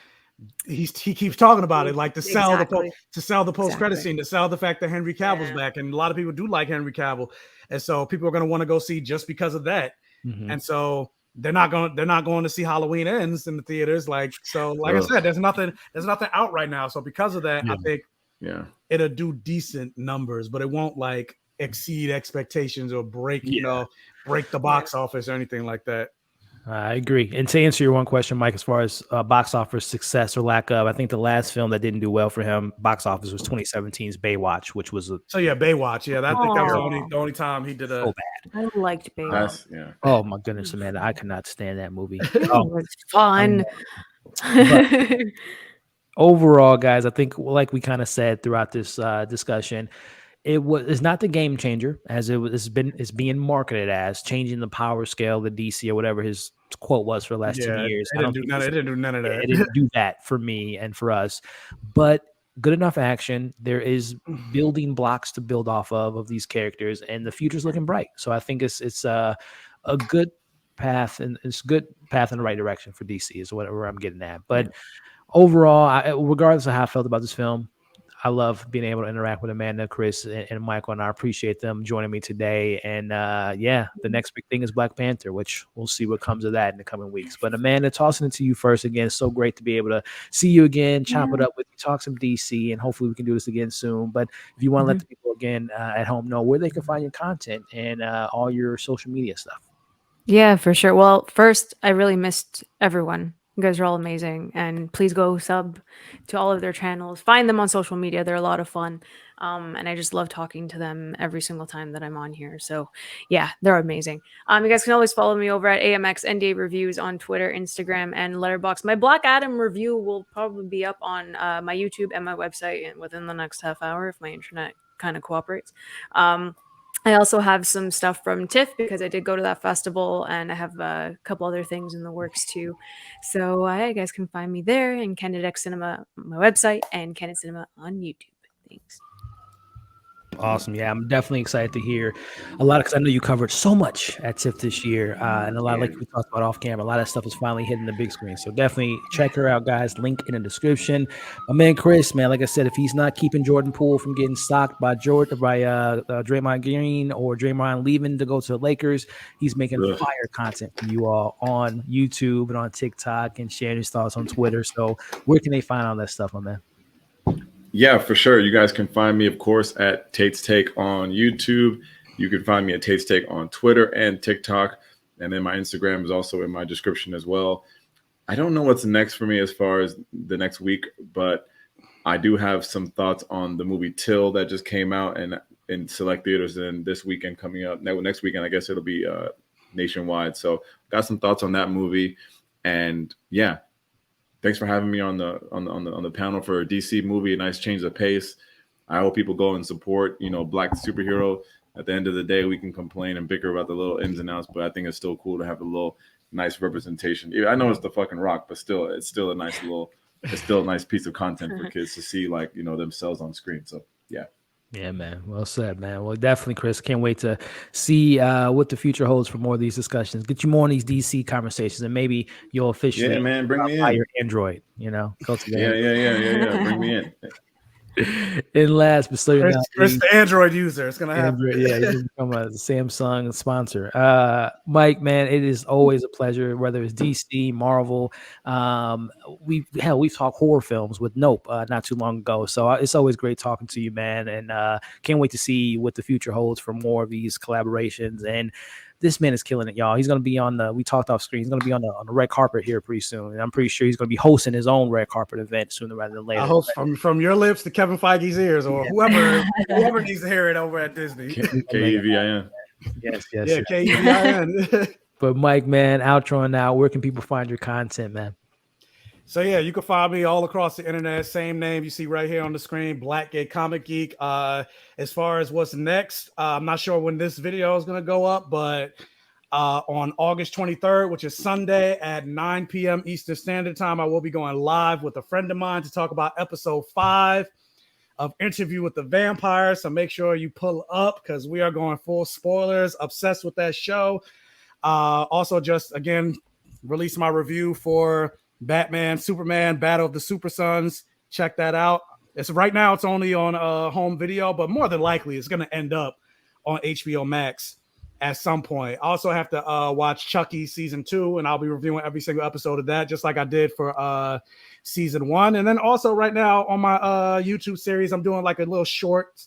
he keeps talking about it, like to sell the post-credit scene, to sell the fact that Henry Cavill's back, and a lot of people do like Henry Cavill, and so people are going to want to go see just because of that. And so they're not going to see Halloween Ends in the theaters. Like I said, there's nothing out right now. So because of that, I think it'll do decent numbers, but it won't like exceed expectations or break the box office or anything like that.
I agree. And to answer your one question, Mike, as far as box office success or lack of, I think the last film that didn't do well for him, box office, was 2017's Baywatch, which was
Baywatch. Yeah, I think that was the only time he did
so bad.
I liked Baywatch.
Oh my goodness, Amanda, I could not stand that movie.
It was fun.
Overall, guys, I think, like we kind of said throughout this discussion, it's not the game changer as it's being marketed as, changing the power scale, the DC or whatever his quote was for the last 10 years.
It didn't do none of that.
It didn't do that for me and for us, but good enough action. There is building blocks to build off of these characters, and the future's looking bright. So I think it's a good path, and it's a good path in the right direction for DC is where I'm getting at. But overall, regardless of how I felt about this film, I love being able to interact with Amanda, Chris, and Michael, and I appreciate them joining me today. And the next big thing is Black Panther, which we'll see what comes of that in the coming weeks. But Amanda, tossing it to you first again. So great to be able to see you again, chop it up with you, talk some DC, and hopefully we can do this again soon. But if you want to let the people again at home know where they can find your content and all your social media stuff.
Yeah, for sure. Well, first, I really missed everyone. You guys are all amazing, and please go sub to all of their channels. Find them on social media. They're a lot of fun, and I just love talking to them every single time that I'm on here. So yeah, they're amazing. You guys can always follow me over at AMX NDA Reviews on Twitter, Instagram, and Letterboxd. My Black Adam review will probably be up on my YouTube and my website within the next half hour if my internet kind of cooperates. I also have some stuff from TIFF because I did go to that festival, and I have a couple other things in the works too. So you guys can find me there, and Candid X Cinema on my website, and Candid Cinema on YouTube. Thanks.
Awesome. Yeah, I'm definitely excited to hear a lot, because I know you covered so much at TIFF this year, and a lot, like we talked about off camera, a lot of stuff is finally hitting the big screen. So definitely check her out, guys. Link in the description. My man Chris, man, like I said, if he's not keeping Jordan Poole from getting stocked by Draymond Green or Draymond leaving to go to the Lakers, he's making fire content for you all on YouTube and on TikTok, and sharing his thoughts on Twitter. So where can they find all that stuff, my man?
Yeah, for sure. You guys can find me, of course, at Tate's Take on YouTube. You can find me at Tate's Take on Twitter and TikTok. And then my Instagram is also in my description as well. I don't know what's next for me as far as the next week, but I do have some thoughts on the movie Till that just came out and in select theaters, and this weekend coming up. Next weekend, I guess it'll be nationwide. So got some thoughts on that movie. And yeah. Thanks for having me on the panel for a DC movie, a nice change of pace. I hope people go and support, Black superhero. At the end of the day, we can complain and bicker about the little ins and outs, but I think it's still cool to have a little nice representation. I know it's the fucking Rock, but still, it's still a nice piece of content for kids to see, like, themselves on screen. So yeah.
Yeah, man. Well said, man. Well, definitely, Chris. Can't wait to see what the future holds for more of these discussions. Get you more on these DC conversations, and maybe you'll officially
bring me in.
Your Android, go to the
Yeah. Bring me in.
And last but certainly not
Chris, the Android user. It's gonna happen.
Yeah, you become a Samsung sponsor. Mike, man, it is always a pleasure. Whether it's DC, Marvel, we've talked horror films with Nope not too long ago. So it's always great talking to you, man. And can't wait to see what the future holds for more of these collaborations. And this man is killing it, y'all. He's gonna be on the. We talked off screen. He's gonna be on the red carpet here pretty soon, and I'm pretty sure he's gonna be hosting his own red carpet event sooner rather than later.
I hope from your lips to Kevin Feige's ears, or whoever needs to hear it over at Disney.
KEVIN.
Yes.
Yeah, KEVIN.
But Mike, man, outro now. Where can people find your content, man?
So yeah, you can find me all across the internet. Same name you see right here on the screen, Black Gay Comic Geek. As far as what's next, I'm not sure when this video is going to go up, but on August 23rd, which is Sunday at 9 p.m. Eastern Standard Time, I will be going live with a friend of mine to talk about episode 5 of Interview with the Vampire. So make sure you pull up because we are going full spoilers. Obsessed with that show. Also, just again, release my review for Batman, Superman, Battle of the Super Sons. Check that out. It's right now. It's only on home video, but more than likely, it's going to end up on HBO Max at some point. I also have to watch Chucky season 2, and I'll be reviewing every single episode of that, just like I did for season 1. And then also right now on my YouTube series, I'm doing like a little short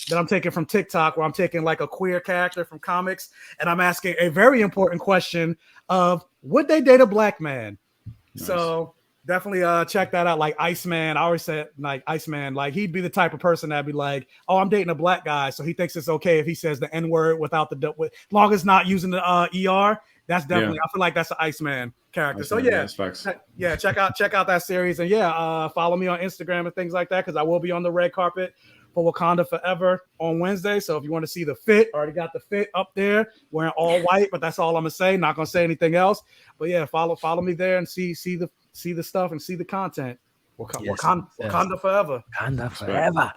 that I'm taking from TikTok, where I'm taking like a queer character from comics, and I'm asking a very important question of, would they date a black man? Nice. So definitely check that out. Like Iceman, I always said, like Iceman, like he'd be the type of person that'd be like, oh, I'm dating a black guy, so he thinks it's okay if he says the N-word without the as long as not using the ER. That's definitely, I feel like that's an Iceman character. So check out that series, and follow me on Instagram and things like that, because I will be on the red carpet for Wakanda Forever on Wednesday. So if you want to see the fit, already got the fit up there, wearing all white, but that's all I'm gonna say. Not gonna say anything else. But yeah, follow me there and see the stuff and see the content. Wakanda Forever.
Wakanda Forever.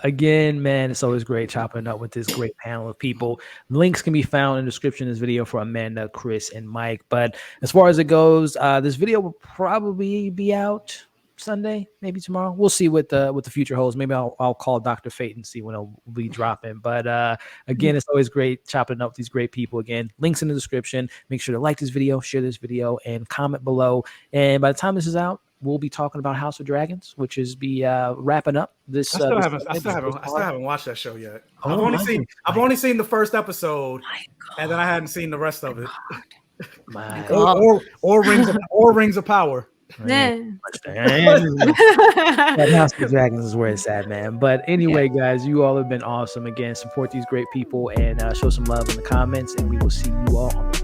Again, man, it's always great chopping up with this great panel of people. Links can be found in the description of this video for Amanda, Chris, and Mike. But as far as it goes, this video will probably be out Sunday, maybe tomorrow. We'll see what the future holds. Maybe I'll call Dr. Fate and see when it'll be dropping. But again, it's always great chopping up with these great people. Again, links in the description. Make sure to like this video, share this video, and comment below. And by the time this is out, we'll be talking about House of Dragons, which is wrapping up this. I still
haven't watched that show yet. I've only seen the first episode, and then I hadn't seen the rest of it. Or Rings of Power.
House of Dragons is where it's at, man. But anyway, guys, you all have been awesome. Again, support these great people and show some love in the comments, and we will see you all on the